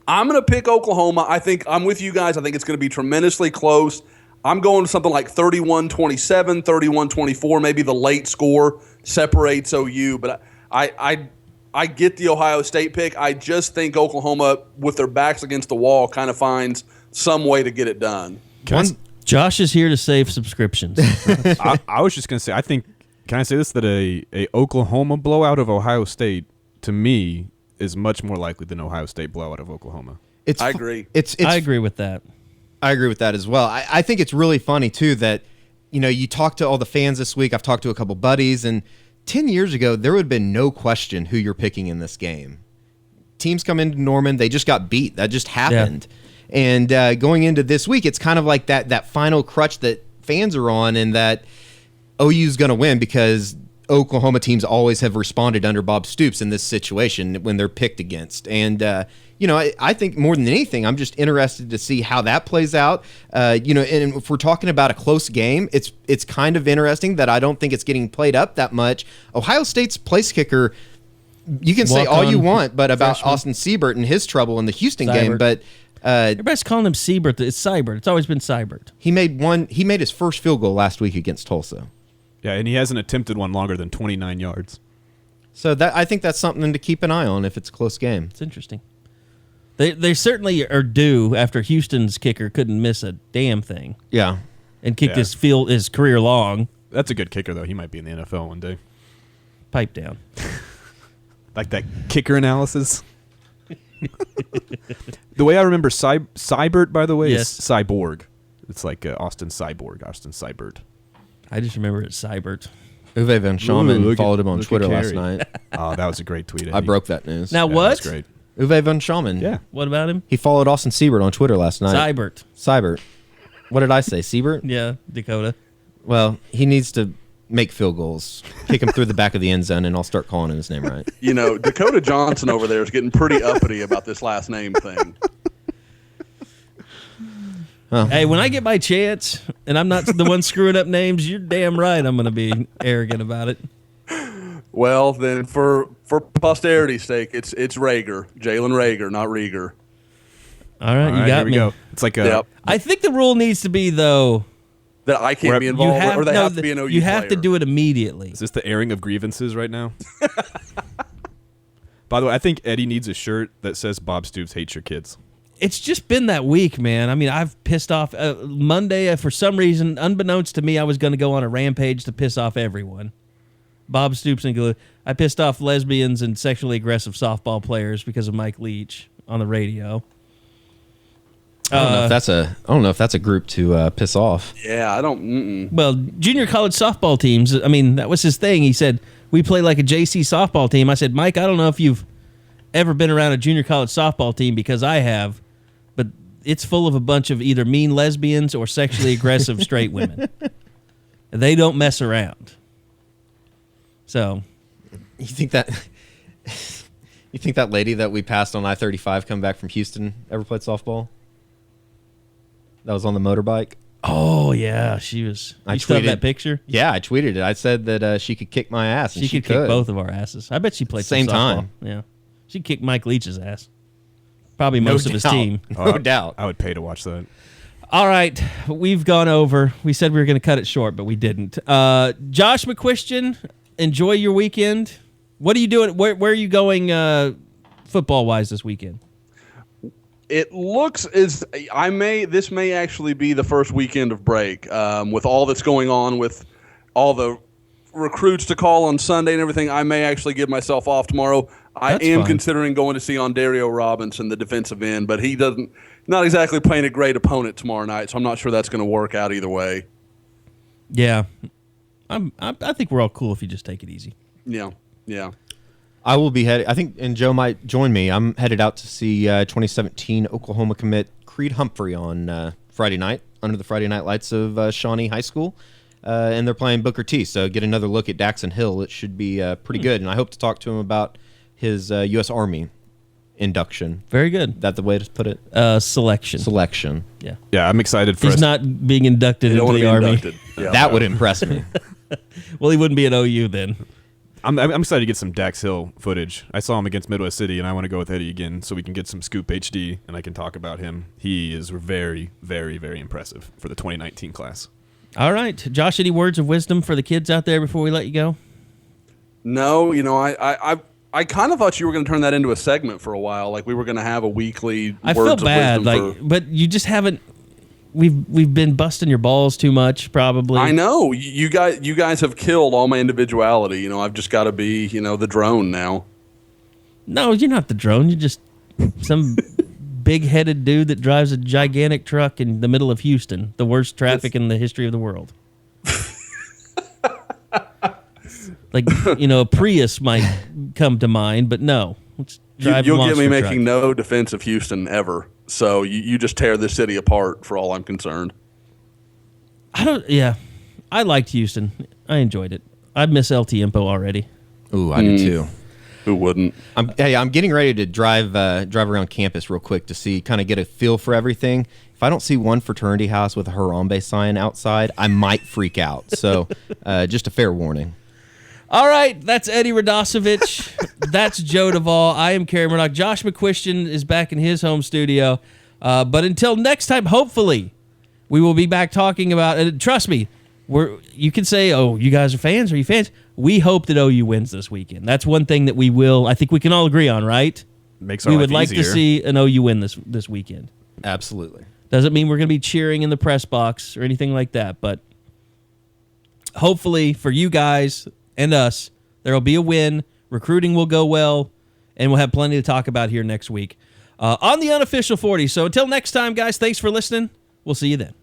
[SPEAKER 3] I'm going to pick Oklahoma. I think I'm with you guys. I think it's going to be tremendously close. I'm going to something like 31-27, 31-24. Maybe the late score separates OU. But I get the Ohio State pick. I just think Oklahoma, with their backs against the wall, kind of finds some way to get it done.
[SPEAKER 2] Josh is here to save subscriptions.
[SPEAKER 5] I was just going to say, can I say this, that a Oklahoma blowout of Ohio State, to me, is much more likely than Ohio State blowout of Oklahoma.
[SPEAKER 3] I agree.
[SPEAKER 2] I agree with that.
[SPEAKER 4] I agree with that as well. I think it's really funny, too, that, you talk to all the fans this week. I've talked to a couple buddies, and 10 years ago, there would have been no question who you're picking in this game. Teams come into Norman. They just got beat. That just happened. Yeah. And going into this week, it's kind of like that final crutch that fans are on, and that OU's going to win because Oklahoma teams always have responded under Bob Stoops in this situation when they're picked against. And, I think more than anything, I'm just interested to see how that plays out. And if we're talking about a close game, it's kind of interesting that I don't think it's getting played up that much. Ohio State's place kicker, you can say all you want, but about freshman Austin Seibert and his trouble in the Houston game, but
[SPEAKER 2] everybody's calling him Seibert. It's Seibert. It's always been Seibert.
[SPEAKER 4] He made his first field goal last week against Tulsa.
[SPEAKER 5] Yeah, and he hasn't attempted one longer than 29 yards.
[SPEAKER 4] So I think that's something to keep an eye on if it's a close game.
[SPEAKER 2] It's interesting. They certainly are due after Houston's kicker couldn't miss a damn thing.
[SPEAKER 4] Yeah.
[SPEAKER 2] And kicked his career long.
[SPEAKER 5] That's a good kicker, though. He might be in the NFL one day.
[SPEAKER 2] Pipe down.
[SPEAKER 5] Like that kicker analysis. The way I remember Seibert, by the way, is Cyborg. It's like Austin Seibert.
[SPEAKER 2] I just remember it's Seibert.
[SPEAKER 4] Uwe Van Schamen followed him on Twitter last night.
[SPEAKER 5] Oh, that was a great tweet. Eddie.
[SPEAKER 4] I broke that news.
[SPEAKER 2] Now what?
[SPEAKER 5] That was great.
[SPEAKER 4] Uwe Van Schamen.
[SPEAKER 5] Yeah.
[SPEAKER 2] What about him?
[SPEAKER 4] He followed Austin Seibert on Twitter last night. Seibert. What did I say? Seibert?
[SPEAKER 2] Yeah, Dakota.
[SPEAKER 4] Well, he needs to make field goals, kick him through the back of the end zone, and I'll start calling him his name right.
[SPEAKER 3] Dakota Johnson over there is getting pretty uppity about this last name thing.
[SPEAKER 4] Oh.
[SPEAKER 2] Hey, when I get my chance and I'm not the one screwing up names, you're damn right I'm going to be arrogant about it.
[SPEAKER 3] Well, then for posterity's sake, it's Rager, Jalen Rager, not Rieger.
[SPEAKER 2] All right, you got me.
[SPEAKER 5] Go. It's like
[SPEAKER 2] I think the rule needs to be though
[SPEAKER 3] that I can't be involved, or they have to be an OU
[SPEAKER 2] You have
[SPEAKER 3] player.
[SPEAKER 2] to do it immediately.
[SPEAKER 5] Is this the airing of grievances right now? By the way, I think Eddie needs a shirt that says Bob Stoops hates your kids.
[SPEAKER 2] It's just been that week, man. I mean, I've pissed off Monday for some reason, unbeknownst to me. I was going to go on a rampage to piss off everyone. Bob Stoops and I pissed off lesbians and sexually aggressive softball players because of Mike Leach on the radio.
[SPEAKER 4] I don't know if that's a group to piss off.
[SPEAKER 3] Yeah, I don't.
[SPEAKER 2] Well, junior college softball teams. I mean, that was his thing. He said we play like a JC softball team. I said, Mike, I don't know if you've ever been around a junior college softball team because I have, but it's full of a bunch of either mean lesbians or sexually aggressive straight women. They don't mess around. So,
[SPEAKER 4] you think that lady that we passed on I-35 come back from Houston ever played softball? That was on the motorbike.
[SPEAKER 2] Oh yeah, she was. You still have that picture?
[SPEAKER 4] Yeah, I tweeted it. I said that she could kick my ass. And
[SPEAKER 2] she could kick both of our asses. I bet she played
[SPEAKER 4] same
[SPEAKER 2] some softball.
[SPEAKER 4] time.
[SPEAKER 2] Yeah, she kicked Mike Leach's ass. Probably most of his team.
[SPEAKER 4] No doubt.
[SPEAKER 5] I would pay to watch that.
[SPEAKER 2] All right, we've gone over. We said we were going to cut it short, but we didn't. Josh McCuistion, enjoy your weekend. What are you doing? Where are you going football-wise this weekend?
[SPEAKER 3] It looks as this may actually be the first weekend of break with all that's going on with all the recruits to call on Sunday and everything. I may actually give myself off tomorrow. I am considering going to see Ondario Robinson, the defensive end, but he not exactly playing a great opponent tomorrow night, so I'm not sure that's going to work out either way.
[SPEAKER 2] Yeah, I think we're all cool if you just take it easy.
[SPEAKER 3] Yeah.
[SPEAKER 4] I will be headed. I think, and Joe might join me. I'm headed out to see 2017 Oklahoma commit Creed Humphrey on Friday night under the Friday night lights of Shawnee High School, and they're playing Booker T. So get another look at Daxon Hill. It should be pretty good, and I hope to talk to him about his U.S. Army induction.
[SPEAKER 2] Very good.
[SPEAKER 4] Is that the way to put it?
[SPEAKER 2] Selection. Yeah.
[SPEAKER 5] Yeah, I'm excited for.
[SPEAKER 2] He's not being inducted into the Army.
[SPEAKER 3] Yeah,
[SPEAKER 4] that would impress me.
[SPEAKER 2] Well, he wouldn't be an OU then.
[SPEAKER 5] I'm excited to get some Dax Hill footage. I saw him against Midwest City, and I want to go with Eddie again so we can get some Scoop HD, and I can talk about him. He is very, very, very impressive for the 2019 class.
[SPEAKER 2] All right. Josh, any words of wisdom for the kids out there before we let you go?
[SPEAKER 3] No, I kind of thought you were going to turn that into a segment for a while, like we were going to have a weekly.
[SPEAKER 2] I feel bad, but you just haven't. We've been busting your balls too much, probably.
[SPEAKER 3] I know you guys have killed all my individuality. I've just got to be the drone now.
[SPEAKER 2] No, you're not the drone. You're just some big-headed dude that drives a gigantic truck in the middle of Houston, the worst traffic in the history of the world. Like, a Prius might come to mind, but no.
[SPEAKER 3] You'll get me making no defense of Houston ever. So you just tear this city apart for all I'm concerned.
[SPEAKER 2] I liked Houston. I enjoyed it. I miss El Tiempo already.
[SPEAKER 4] Ooh, I do too.
[SPEAKER 3] Who wouldn't?
[SPEAKER 4] I'm getting ready to drive around campus real quick to kind of get a feel for everything. If I don't see one fraternity house with a Harambe sign outside, I might freak out. So just a fair warning.
[SPEAKER 2] All right, that's Eddie Radosevich. That's Joe Duvall. I am Kerry Murdoch. Josh McQuistion is back in his home studio. But until next time, hopefully, we will be back talking about, and trust me, you can say, oh, you guys are fans? Are you fans? We hope that OU wins this weekend. That's one thing that I think we can all agree on, right?
[SPEAKER 5] Makes our life
[SPEAKER 2] We would like
[SPEAKER 5] easier.
[SPEAKER 2] to see an OU win this weekend.
[SPEAKER 4] Absolutely.
[SPEAKER 2] Doesn't mean we're going to be cheering in the press box or anything like that, but hopefully for you guys and us, there will be a win. Recruiting will go well, and we'll have plenty to talk about here next week on the Unofficial 40. So until next time, guys, thanks for listening. We'll see you then.